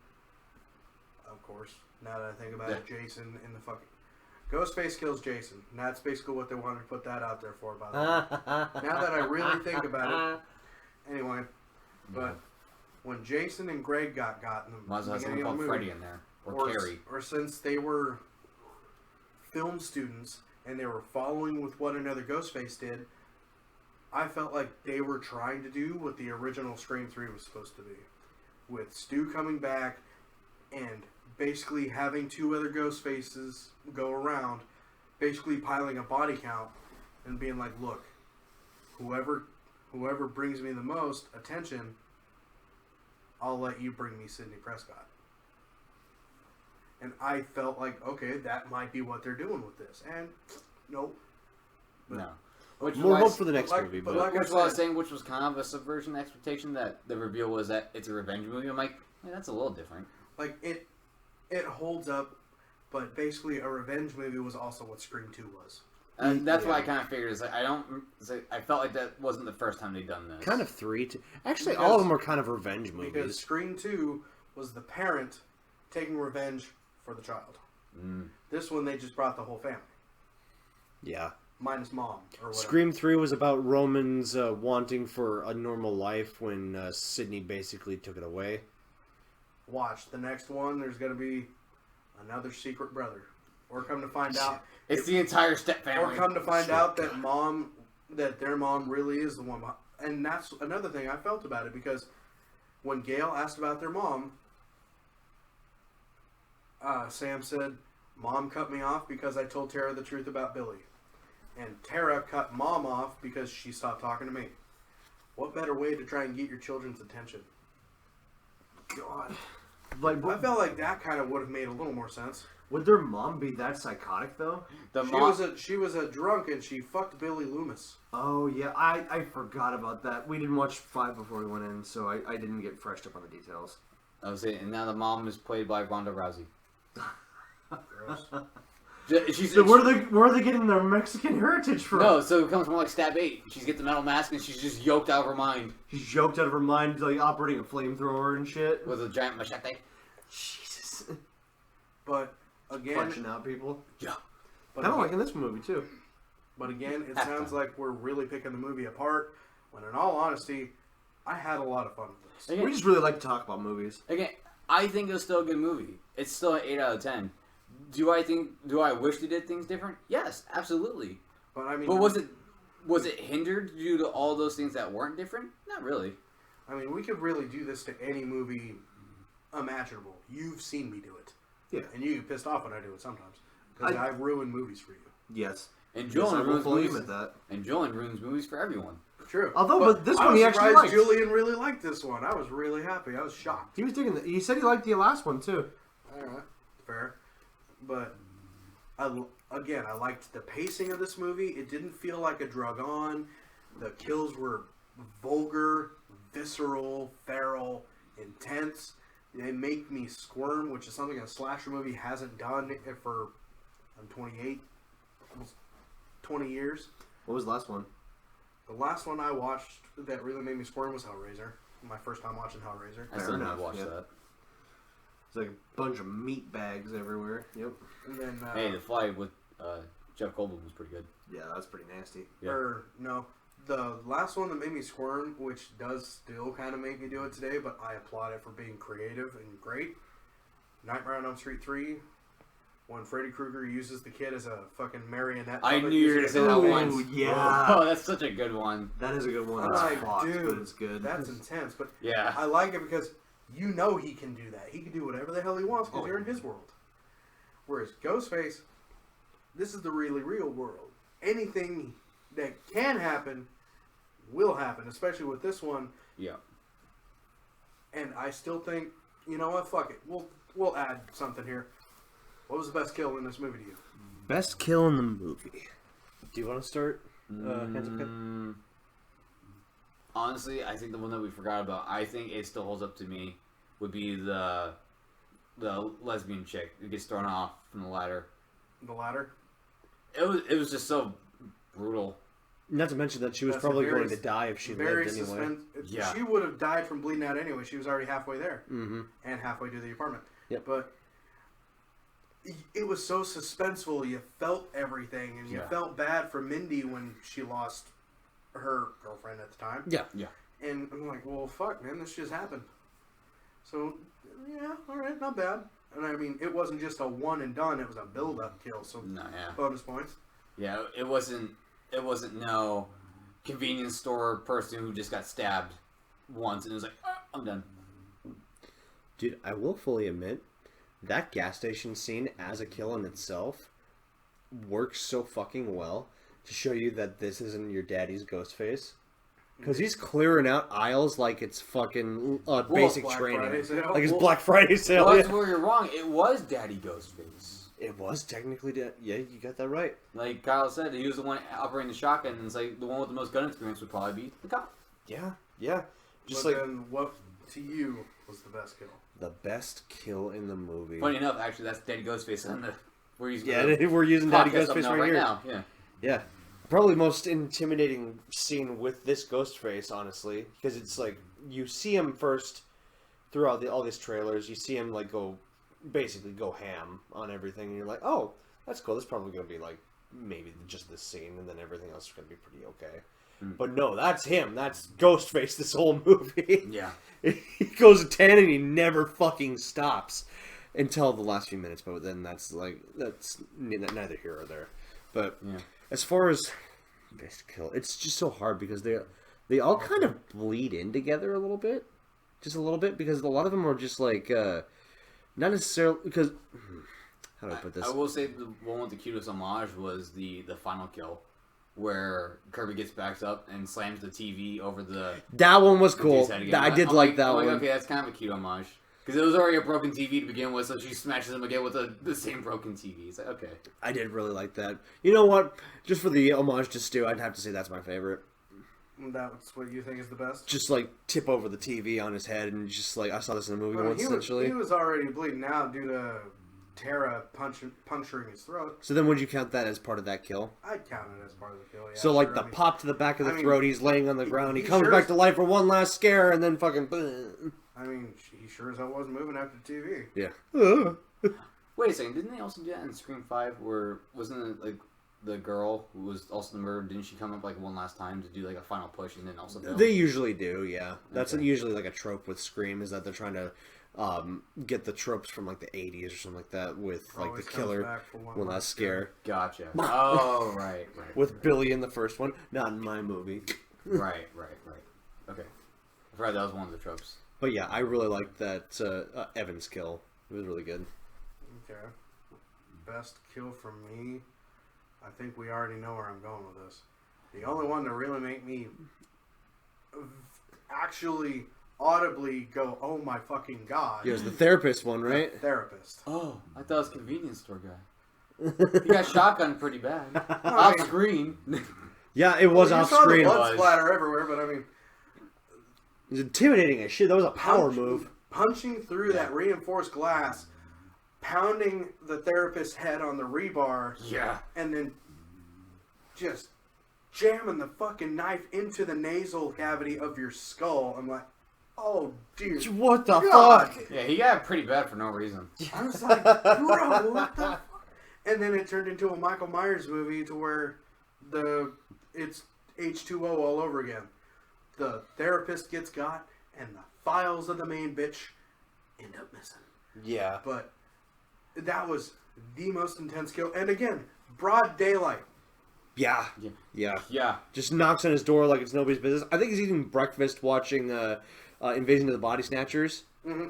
of course. Now that I think about it, Jason in the fucking Ghostface kills Jason. And that's basically what they wanted to put that out there for. By the way, now that I really think about it, anyway. But when Jason and Greg got in the Might as well have beginning someone of the called movie, Freddy in there. Or Carrie. or since they were film students and they were following with what another Ghostface did, I felt like they were trying to do what the original Scream 3 was supposed to be. With Stu coming back and basically having 2 other Ghostfaces go around, basically piling a body count and being like, look, whoever brings me the most attention, I'll let you bring me Sidney Prescott. And I felt like, okay, that might be what they're doing with this. And nope. No. More hope for the next movie. but But like Which I I was said, saying, which was kind of a subversion expectation, that the reveal was that it's a revenge movie. I'm like, yeah, that's a little different. like it holds up, but basically a revenge movie was also what Scream 2 was. And that's what I kind of figured. Is like, I felt like that wasn't the first time they'd done this. kind of 3. Actually, Because- all of them are kind of revenge Because movies. Scream 2 was the parent taking revenge for the child. This one, they just brought the whole family. Yeah. Minus mom, or whatever. Scream 3 was about Romans wanting for a normal life when Sidney basically took it away. Watch, the next one, there's going to be another secret brother. Or come to find out... It's the entire step family. Or come to find out that their mom really is the one. And that's another thing I felt about it, because when Gail asked about their mom, Sam said, Mom cut me off because I told Tara the truth about Billy. And Tara cut Mom off because she stopped talking to me. What better way to try and get your children's attention? God. Like, I felt like that kind of would have made a little more sense. would their mom be that psychotic, though? She was a drunk and she fucked Billy Loomis. Oh, yeah. I forgot about that. We didn't watch 5 before we went in, so I didn't get freshed up on the details. I was saying, and now the mom is played by Ronda Rousey. Gross. So where are they getting their Mexican heritage from? No, so it comes from like Stab 8. She's get the metal mask and she's just yoked out of her mind She's yoked out of her mind, like operating a flamethrower and shit. with a giant machete. Jesus. But again, Punching out people. Yeah. but Kind of again, like in this movie, too. but again, it Half sounds time. like we're really picking the movie apart. When in all honesty, I had a lot of fun with this. Again, We just really like to talk about movies. again, I think it was still a good movie. It's still an 8 out of 10. Do I wish they did things different? Yes, absolutely. But I mean, But was it hindered due to all those things that weren't different? Not really. I mean, we could really do this to any movie imaginable. You've seen me do it. Yeah. And you get pissed off when I do it sometimes. Because I've ruined movies for you. Yes. And Yes, I Julian will ruins fully movies. admit that. And Julian ruins movies for everyone. True. Although, but this I one was he actually surprised liked. Julian really liked this one. I was really happy. I was shocked. He was digging he said he liked the last one, too. Alright. Fair. But, I liked the pacing of this movie. It didn't feel like a drug on. The kills were vulgar, visceral, feral, intense. They make me squirm, which is something a slasher movie hasn't done for, I'm 28, almost 20 years. What was the last one? The last one I watched that really made me squirm was Hellraiser. My first time watching Hellraiser. I still enough, never watched yeah. that. It's like a bunch of meat bags everywhere. Yep. And then, Hey, the fight with Jeff Goldblum was pretty good. Yeah, that's pretty nasty. Yeah. or no, the last one that made me squirm, which does still kind of make me do it today, but I applaud it for being creative and great. Nightmare on Elm Street 3, when Freddy Krueger uses the kid as a fucking marionette. I puppet knew you were using gonna say a- that Ooh, once. yeah. Oh, that's such a good one. That is a good one. I'm That's like, fucked, dude, but it's good. That's intense, but Yeah. I like it because you know he can do that. He can do whatever the hell he wants because Oh, you're in his world. Whereas Ghostface, this is the really real world. Anything that can happen will happen, especially with this one. Yeah. And I still think, you know what? Fuck it. We'll add something here. What was the best kill in this movie to you? Best kill in the movie. Do you want to start? Hands up, Ken? Honestly, I think the one that we forgot about, I think it still holds up to me, would be the lesbian chick who gets thrown off from the ladder. The ladder? It was just so brutal. Not to mention that she was That's probably a very- going to die if she Very lived anyway. Yeah. She would have died from bleeding out anyway. She was already halfway there. Mm-hmm. And halfway to the apartment. Yep. But it was so suspenseful. You felt everything, and you Yeah. felt bad for Mindy when she lost her girlfriend at the time. Yeah. Yeah. And I'm like, well, fuck, man, this just happened. So, yeah, all right, not bad. And I mean, it wasn't just a one and done; it was a build-up kill. So, No, yeah. bonus points. Yeah, it wasn't no convenience store person who just got stabbed once and it was like, "Ah, I'm done." Dude, I will fully admit, that gas station scene as a kill in itself works so fucking well to show you that this isn't your daddy's ghost face. Because he's clearing out aisles like it's fucking basic Black training. Friday sale. Like it's Well, Black Friday sale. Well, that's yeah. where you're wrong. It was Daddy Ghostface. It was technically yeah, you got that right. Like Kyle said, he was the one operating the shotgun, and it's like the one with the most gun experience would probably be the cop. Yeah, yeah. Just But like then, what to you was the best kill? the best kill in the movie. Funny enough, actually, that's Daddy Ghostface on the we're using Yeah, the we're using Daddy podcast Ghostface thumbnail right here. now. Yeah. Yeah. Probably the most intimidating scene with this ghost face, honestly, because it's like you see him first throughout all these trailers. You see him like basically go ham on everything, and you're like, oh, that's cool. That's probably gonna be like maybe just this scene, and then everything else is gonna be pretty okay. But no, that's him. That's Ghostface. This whole movie. Yeah. He goes to 10 and he never fucking stops until the last few minutes. But then that's neither here or there. But Yeah. as far as best kill, it's just so hard because they all kind of bleed in together a little bit, just a little bit, because a lot of them are just like not necessarily because how do I put this? I will say the one with the cutest homage was the final kill, where Kirby gets backed up and slams the TV over the. That one was the cool. dude's head again. I did like that one. Okay, that's kind of a cute homage. Because it was already a broken TV to begin with, so she smashes him again with the same broken TV. It's like, okay. I did really like that. You know what? Just for the homage to Stu, I'd have to say that's my favorite. That's what you think is the best? Just like tip over the TV on his head, and just like I saw this in a movie Well, once. he Essentially, was already bleeding out due to Terra puncturing his throat. so then would you count that as part of that kill? I'd count it as part of the kill. Yeah, So like sure. the I mean, pop to the back of the I mean, throat, he's laying on the ground. He he comes sure back is- to life for one last scare, and then fucking. he sure as hell wasn't moving after the TV. Yeah. Wait a second, didn't they also do that in Scream 5, where wasn't it like the girl who was also the murderer, didn't she come up like one last time to do like a final push and then also fail? They usually do, yeah. That's Okay. usually like a trope with Scream, is that they're trying to get the tropes from like the 80s or something like that with like Always the comes killer back for one one last scare. Gotcha. Oh, right. With Billy in the first one, not in my movie. Right. Okay. I forgot that was one of the tropes. But yeah, I really liked that Evans kill. It was really good. Okay. Best kill from me. I think we already know where I'm going with this. The only one to really make me actually audibly go, "Oh my fucking god!" Yeah, it was the therapist one, right? Therapist. Oh, I thought it was convenience store guy. He got shotgun pretty bad. I Off mean- screen. Yeah, it was Well, you off saw the screen. It blood splatter everywhere, but I mean, was intimidating as shit. That was a power move. punching through that reinforced glass, pounding the therapist's head on the rebar, Yeah. and then just jamming the fucking knife into the nasal cavity of your skull. I'm like, oh dear. What the God. fuck? Yeah, he got pretty bad for no reason. I was like, bro, what the fuck? And then it turned into a Michael Myers movie to where it's H2O all over again. The therapist gets got, and the files of the main bitch end up missing. Yeah. But that was the most intense kill. And again, broad daylight. Yeah. Yeah. Yeah. Yeah. Just knocks on his door like it's nobody's business. I think he's eating breakfast watching Invasion of the Body Snatchers. Mm-hmm.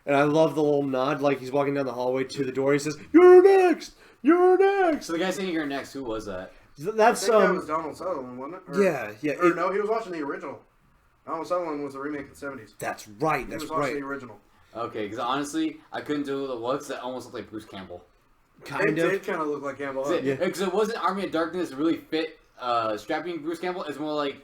And I love the little nod, like he's walking down the hallway to the door. He says, "You're next! You're next!" So the guy saying you're next, who was that? I That's think that was Donald Sutherland, wasn't it? Or, yeah, yeah. Or no, he was watching the original. Donald Sutherland was the remake in the 70s. That's right. He That's was watching right. the original. Okay, because honestly, I couldn't tell who it was. That almost looked like Bruce Campbell. Kind It of. did kind of look like Campbell. Huh? Yeah. Because it wasn't Army of Darkness really fit strapping Bruce Campbell. It's more like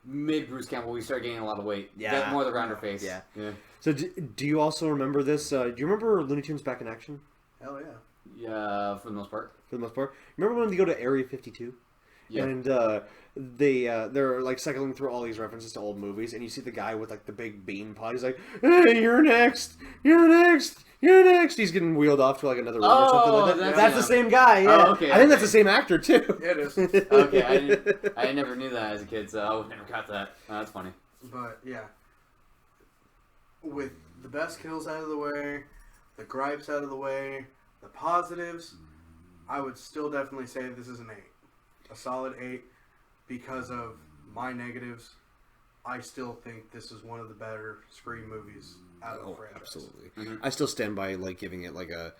mid Bruce Campbell. We started gaining a lot of weight. Yeah. Got more of the rounder face. Yeah. Yeah. So do you also remember this? Do you remember Looney Tunes Back in Action? Hell yeah. Yeah, for the most part. For the most part. Remember when they go to Area 52? Yeah. And they're like cycling through all these references to old movies, and you see the guy with like the big bean pot. He's like, "Hey, you're next. You're next. You're next." He's getting wheeled off to like another room or something like that. That's the same guy. Yeah. Oh, okay, I think that's okay. the same actor too. It is. Okay, I never knew that as a kid, so I would never got that. Oh, that's funny. But yeah, with the best kills out of the way, the gripes out of the way, the positives, I would still definitely say this is an 8. A solid 8 because of my negatives. I still think this is one of the better Scream movies out of the Oh, franchise. absolutely. Mhm. I still stand by like giving it like a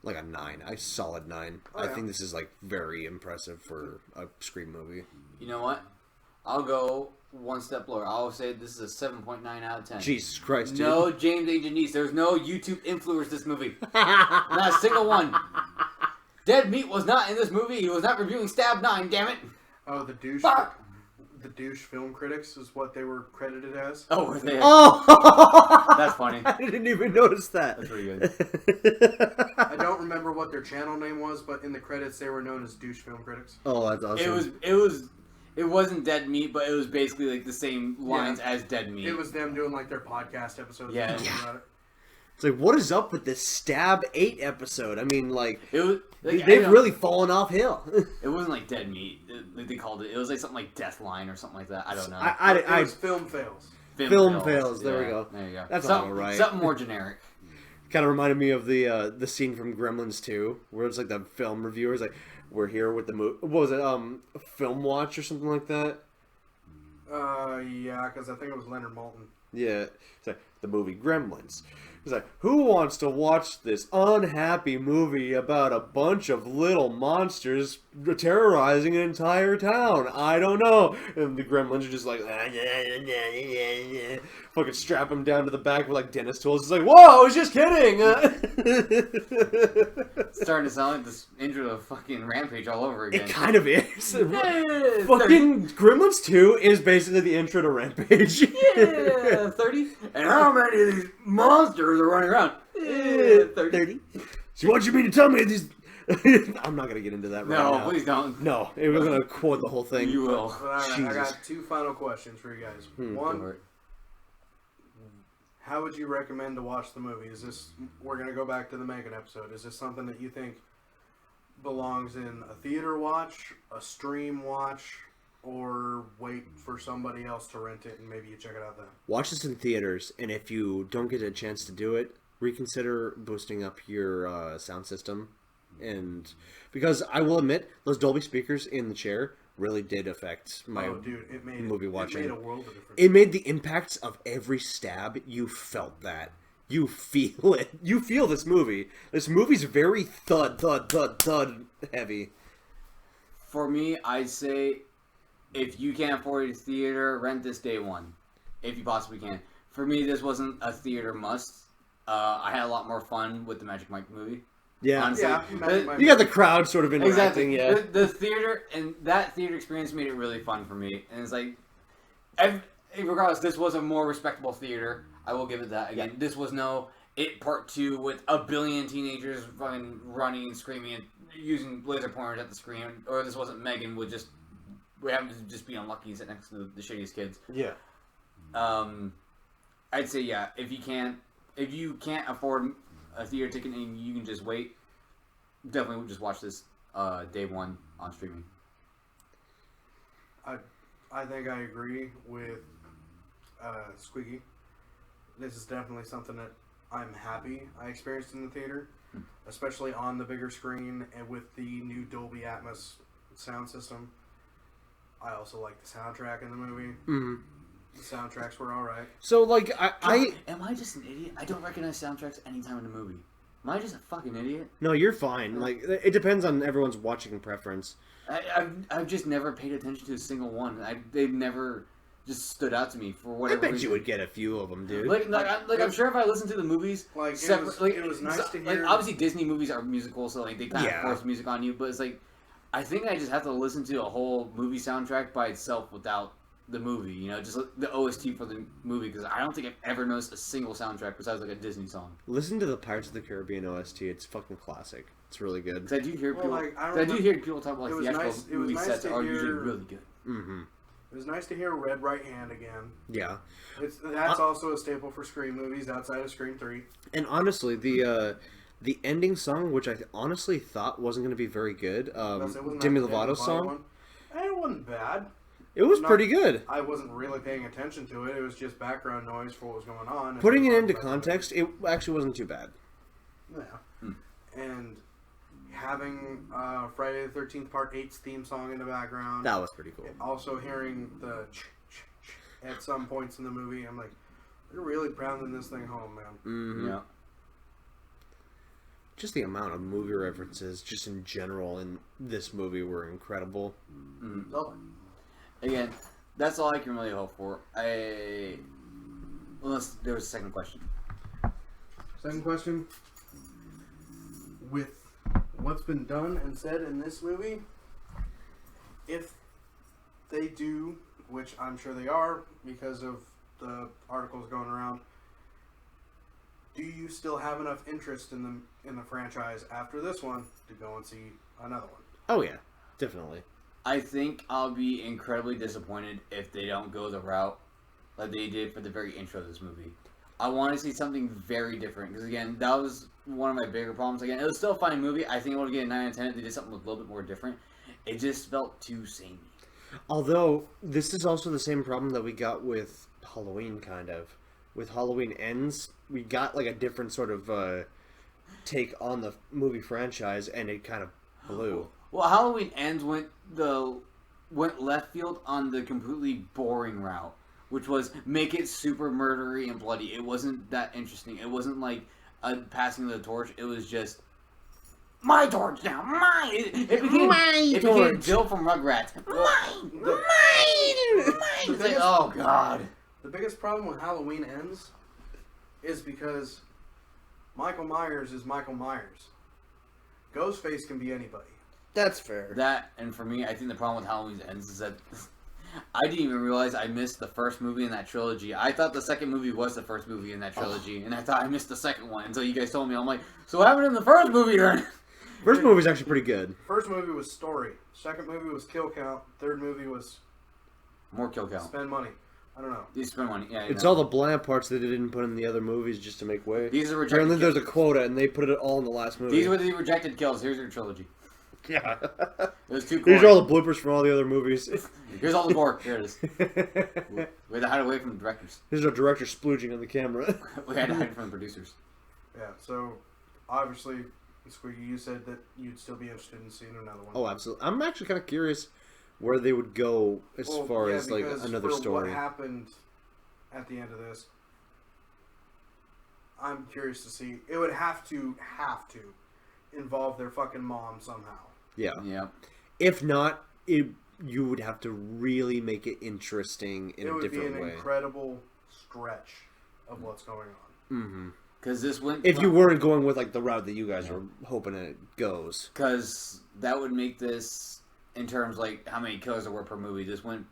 9, a solid 9. Oh, I yeah. think this is like very impressive for a Scream movie. You know what? I'll go one step lower. I'll say this is a 7.9 out of 10. Jesus Christ, dude. No James A. Janice. There's no YouTube influencers this movie. Not a single one. Dead Meat was not in this movie. He was not reviewing Stab 9, damn it. Oh, the douche. Fuck! The douche film critics is what they were credited as. Oh, were they? Oh! That's funny. I didn't even notice that. That's pretty good. I don't remember what their channel name was, but in the credits they were known as douche film critics. Oh, that's awesome. It wasn't Dead Meat, but it was basically like the same lines as Dead Meat. It was them doing like their podcast episodes. Yeah. and stuff about it. It's like, what is up with this Stab 8 episode? I mean, like, It was like, they've really fallen off hill. It wasn't like Dead Meat. Like they called it. It was like something like Death Line or something like that. I don't know. It was film fails. Film fails, there we go. There you go. That's something, all right. Something more generic. Kind of reminded me of the scene from Gremlins 2, where it's like the film reviewers, like, we're here with the movie. What was it? Film Watch or something like that? Yeah, because I think it was Leonard Maltin. Yeah. It's like, the movie Gremlins. He's like, who wants to watch this unhappy movie about a bunch of little monsters terrorizing an entire town? I don't know. And the gremlins are just like, fucking strap him down to the back with like dentist tools. It's like, whoa, I was just kidding. It's starting to sound like this intro to fucking Rampage all over again. It kind of is. Yeah, Fucking Gremlins 2 is basically the intro to Rampage. Yeah, 30. And how many of these monsters are running around? Yeah, 30. So what you mean to tell me these... I'm not going to get into that right now. No, please don't. No, we're going to quote the whole thing. You will. But all right, I Jesus. got two final questions for you guys. One, how would you recommend to watch the movie? Is this, we're going to go back to the Megan episode, is this something that you think belongs in a theater watch, a stream watch, or wait for somebody else to rent it and maybe you check it out then? Watch this in theaters, and if you don't get a chance to do it, reconsider boosting up your sound system. And because I will admit, those Dolby speakers in the chair really did affect my movie watching. It made a world of difference. It made the impacts of every stab. You felt that. You feel it. You feel this movie. This movie's very thud heavy. For me, I'd say if you can't afford a theater, rent this day one. If you possibly can. For me, this wasn't a theater must. I had a lot more fun with the Magic Mike movie. Yeah. Honestly. You got the crowd sort of interacting, Exactly. yeah. The theater and that theater experience made it really fun for me. And it's like, regardless, this was a more respectable theater. I will give it that. Again, this was no It Part 2 with a billion teenagers fucking running and screaming and using laser pointers at the screen. Or this wasn't Megan with just, we happen to just be unlucky and sit next to the shittiest kids. Yeah. I'd say, yeah, if you can't afford a theater ticket and you can just wait, definitely just watch this day one on streaming. I think I agree with Squeaky. This is definitely something that I'm happy I experienced in the theater, especially on the bigger screen and with the new Dolby Atmos sound system. I also like the soundtrack in the movie. Mm-hmm. The soundtracks were alright. So, like, Am I just an idiot? I don't recognize soundtracks anytime in a movie. Am I just a fucking idiot? No, you're fine. Like, it depends on everyone's watching preference. I've just never paid attention to a single one. They've never just stood out to me for I whatever bet reason. you would get a few of them, dude. I'm sure if I listened to the movies, Like, it was nice to hear. Like, obviously, Disney movies are musicals, so like they kind of Yeah. force music on you. But it's like, I think I just have to listen to a whole movie soundtrack by itself without the movie. You know, just the OST for the movie, because I don't think I've ever noticed a single soundtrack besides like a Disney song. Listen to the Pirates of the Caribbean OST. It's fucking classic. It's really good. Because I do hear people. Like, I I do remember- hear people talk about it like was theatrical nice- it was movie nice sets to are usually hear- really good. Mm-hmm. It was nice to hear Red Right Hand again. Yeah. That's also a staple for Scream movies outside of Scream 3. And honestly, the ending song, which I honestly thought wasn't going to be very good, It wasn't Demi that Demi Lovato's Lovato song, one. It wasn't bad. it was Not- pretty good. I wasn't really paying attention to it. It was just background noise for what was going on. and Putting it into about context, it actually wasn't too bad. Yeah. And having Friday the 13th Part 8's theme song in the background. That was pretty cool. Also hearing the ch at some points in the movie. I'm like, they're really pounding this thing home, man. Mm-hmm. Yeah. Just the amount of movie references, just in general, in this movie were incredible. Oh, Again, that's all I can really hope for. Unless there was a second question. second question. With what's been done and said in this movie, if they do, which I'm sure they are because of the articles going around, do you still have enough interest in the franchise after this one to go and see another one? Oh yeah, definitely. I think I'll be incredibly disappointed if they don't go the route like they did for the very intro of this movie. I want to see something very different because again, that was one of my bigger problems. Again, it was still a fine movie. I think it would get a 9 out of 10 if they did something a little bit more different. It just felt too samey. Although this is also the same problem that we got with Halloween, kind of. With Halloween Ends, we got like a different sort of take on the movie franchise, and it kind of blew. Well, Halloween Ends went left field on the completely boring route. which was make it super murdery and bloody. It wasn't that interesting. It wasn't like a passing of the torch. It was just my torch now, mine. It became Bill from Rugrats. Mine. It's like, oh god. The biggest problem when Halloween ends is because Michael Myers is Michael Myers. Ghostface can be anybody. That's fair. That, and for me, I think the problem with Halloween Ends is that I didn't even realize I missed the first movie in that trilogy. I thought the second movie was the first movie in that trilogy, and I thought I missed the second one until you guys told me. I'm like, so what happened in the first movie then? First movie's actually pretty good. First movie was story. Second movie was kill count. Third movie was More kill count. spend money. I don't know. You spend money. Yeah, It's all the bland parts that they didn't put in the other movies just to make way. These are rejected. Apparently there's a kills. quota, and they put it all in the last movie. These were the rejected kills. Here's your trilogy. Yeah. It was too These gory. are all the bloopers from all the other movies. Here's all the gore. Here it is. We had to hide away from the directors. Here's our director splooging on the camera. We had to hide from the producers. Yeah, so obviously, Squeaky, you said that you'd still be interested in seeing another one. Oh, absolutely. I'm actually kind of curious where they would go as far as like because another for story. What happened at the end of this? I'm curious to see. It would have to involve their fucking mom somehow. Yeah. Yeah. If not, you would have to really make it interesting in It a would be different an way. incredible stretch of what's going on. Mm-hmm. Because this went. If you weren't going with like the route that you guys are hoping it goes. Because that would make this, in terms like how many killers there were per movie, this went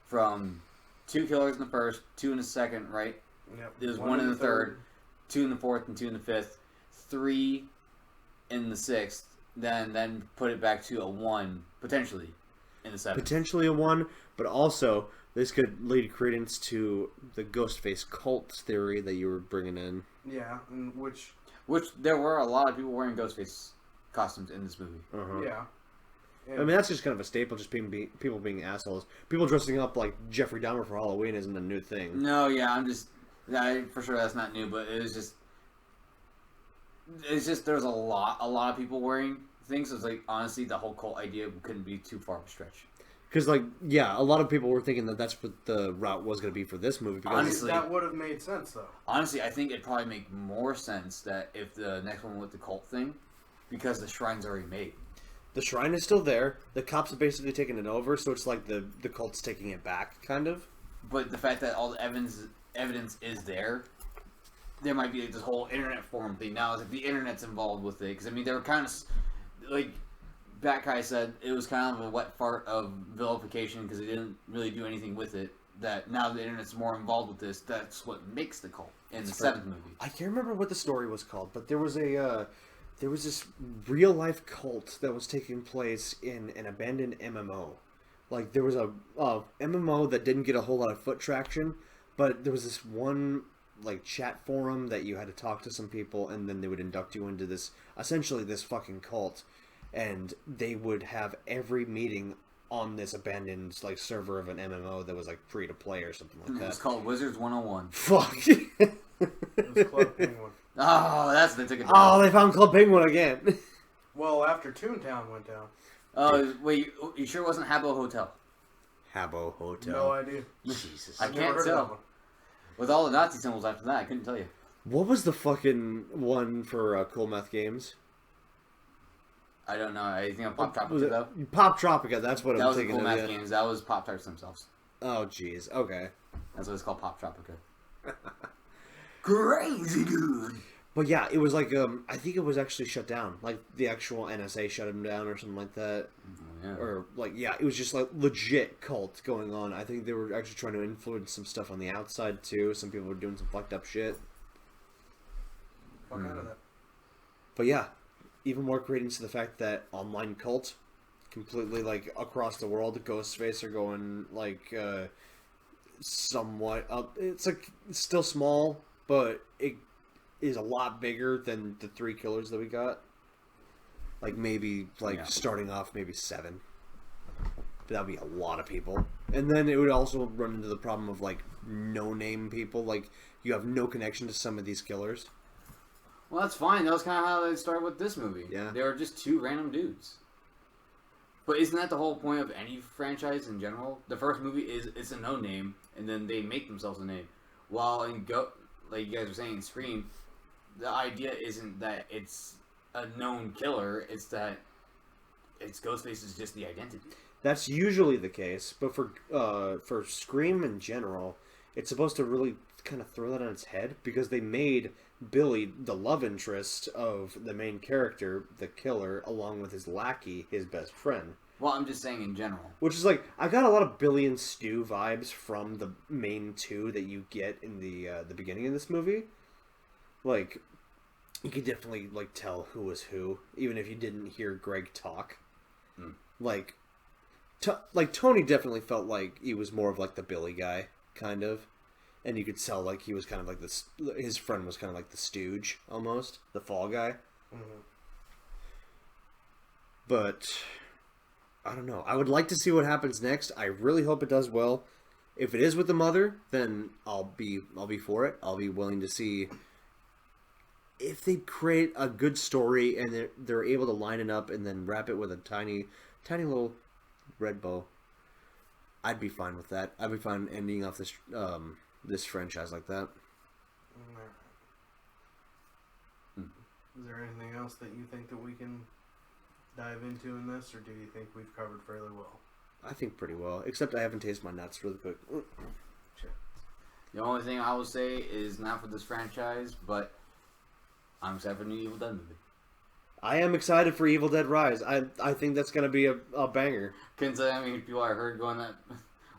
from 2 killers in the first, 2 in the second, right? Yep. There's 1 in the third, 2 in the fourth, and 2 in the fifth, 3 in the sixth, then put it back to a 1, potentially, in the seventh. Potentially a 1, but also this could lead credence to the Ghostface cult theory that you were bringing in. Yeah, and which There were a lot of people wearing Ghostface costumes in this movie. Uh-huh. yeah. I mean, that's just kind of a staple, just people being assholes. People dressing up like Jeffrey Dahmer for Halloween isn't a new thing. No, yeah, for sure that's not new, but it's just there's a lot of people wearing things. So it's like, honestly, the whole cult idea couldn't be too far of a stretch. Because, like, yeah, a lot of people were thinking that that's what the route was going to be for this movie. Because Honestly, that would have made sense though. Honestly, I think it'd probably make more sense that if the next one with the cult thing, because the shrine's already made. the shrine is still there. The cops have basically taken it over, so it's like the cult's taking it back, kind of. But the fact that all the evidence is there might be like this whole internet forum thing. Now it's like the internet's involved with it. Because, I mean, they were kind of, like, Batkai said, it was kind of a wet fart of vilification because they didn't really do anything with it. That now the internet's more involved with this, that's what makes the cult in the seventh movie. I can't remember what the story was called, but there was this real life cult that was taking place in an abandoned MMO. Like, there was a MMO that didn't get a whole lot of foot traction, but there was this one like chat forum that you had to talk to some people, and then they would induct you into this, essentially this fucking cult, and they would have every meeting on this abandoned like server of an MMO that was like free to play or something like It was that. called Wizards 101. Fuck. It was Club Penguin. Oh, they took it down. Oh, they found Club Penguin again. Well, after Toontown went down, Oh, wait, you sure it wasn't Habbo Hotel? Habbo Hotel. no idea. Jesus. I Never can't heard of that tell. one. With all the Nazi symbols after that, I couldn't tell you. What was the fucking one for Cool Meth Games? I don't know. I think of Pop Was Tropica, it though. Pop Tropica? That's what That I'm was the thinking Cool of. Math Yeah. Games. That was Pop Tarts themselves. Oh, jeez. Okay. That's what it's called, Pop Tropica. Crazy good. But yeah, it was like I think it was actually shut down. Like the actual NSA shut him down or something like that. Yeah. Or like yeah, it was just like legit cult going on. I think they were actually trying to influence some stuff on the outside too. Some people were doing some fucked up shit. Fuck out of that. But yeah, even more credence to the fact that online cult, completely like across the world, Ghostface are going like somewhat up. It's like it's still small, but it is a lot bigger than the 3 killers that we got. Like maybe starting off maybe 7. But that would be a lot of people. And then it would also run into the problem of like no name people. Like you have no connection to some of these killers. Well, that's fine. That was kind of how they started with this movie. Yeah. They were just 2 random dudes. But isn't that the whole point of any franchise in general? The first movie it's a no name, and then they make themselves a name. While like you guys were saying in Scream, the idea isn't that it's a known killer; it's that Ghostface is just the identity. That's usually the case, but for Scream in general, it's supposed to really kind of throw that on its head because they made Billy the love interest of the main character, the killer, along with his lackey, his best friend. Well, I'm just saying in general. Which is like, I got a lot of Billy and Stu vibes from the main two that you get in the beginning of this movie. Like, you could definitely like tell who was who, even if you didn't hear Greg talk. Like, Tony definitely felt like he was more of like the Billy guy, kind of. And you could tell like he was kind of like this. His friend was kind of like the stooge, almost the fall guy. Mm-hmm. But I don't know. I would like to see what happens next. I really hope it does well. If it is with the mother, then I'll be for it. I'll be willing to see if they create a good story and they're able to line it up and then wrap it with a tiny little red bow. I'd be fine with that. I'd be fine ending off this franchise like that. Is there anything else that you think that we can dive into in this, or do you think we've covered fairly well? I think pretty well, except I haven't tasted my nuts really quick. The only thing I will say is not for this franchise, but I'm excited for the new Evil Dead movie. I am excited for Evil Dead Rise. I think that's going to be a banger. Couldn't say how many people I heard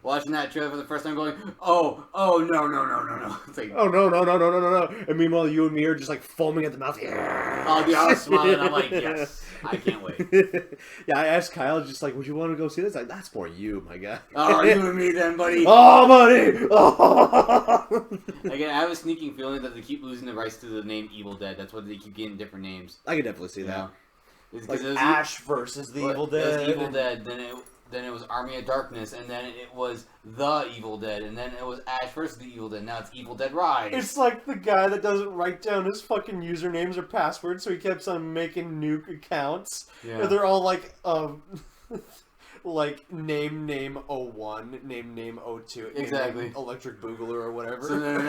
watching that trailer for the first time going, oh, no. It's like, Oh, no. And meanwhile, you and me are just like foaming at the mouth. I'll be honest, smiling. I'm like, yes, I can't wait. Yeah, I asked Kyle, just like, would you want to go see this? Like, that's more you, my guy. Oh, you and me then, buddy. Oh, buddy! Oh. Again, I have a sneaking feeling that they keep losing the rights to the name Evil Dead. That's why they keep getting different names. I could definitely see that. It's Like 'cause it was Ash versus the Evil It Dead. was Evil Dead, then it was Army of Darkness, and then it was The Evil Dead, and then it was Ash versus the Evil Dead. Now it's Evil Dead Rise. It's like the guy that doesn't write down his fucking usernames or passwords, so he keeps on making new accounts. Yeah. And they're all like, like name 01, name 02, Exactly. name Electric Boogaloo or whatever. So then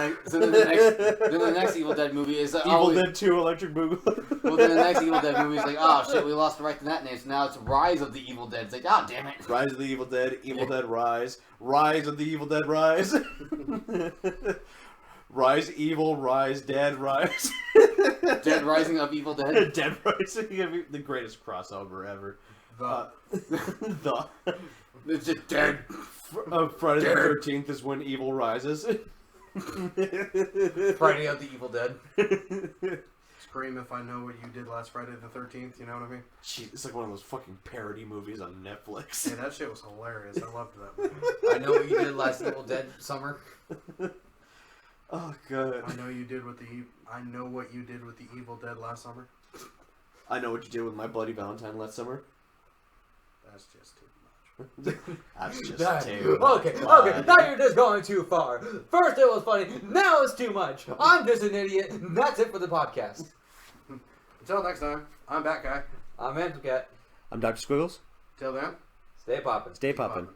the next Evil Dead movie is Evil Dead 2 Electric Boogaloo. Well, then the next Evil Dead movie is like, oh shit, we lost the right to that name, so now it's Rise of the Evil Dead. It's like, oh damn it. Rise of the Evil Dead, Evil Dead Rise, Rise of the Evil Dead Rise. Rise Evil, Rise Dead, Rise. Dead Rising of Evil Dead. Dead Rising, the greatest crossover ever. The It's just dead. Friday the 13th is when evil rises. Friday of the Evil Dead. Scream if I know what you did last Friday the 13th, you know what I mean? Jeez, it's like one of those fucking parody movies on Netflix. Hey, that shit was hilarious. I loved that movie. I know what you did last Evil Dead summer. Oh god. I know what you did with the Evil Dead last summer. I know what you did with My Bloody Valentine last summer. That's just too much. That's just too Okay, now you're just going too far. First it was funny, now it's too much. I'm just an idiot, and that's it for the podcast. Until next time, I'm Bat Guy. I'm Anticat. I'm Dr. Squiggles. Till then. Stay poppin'. Stay poppin'.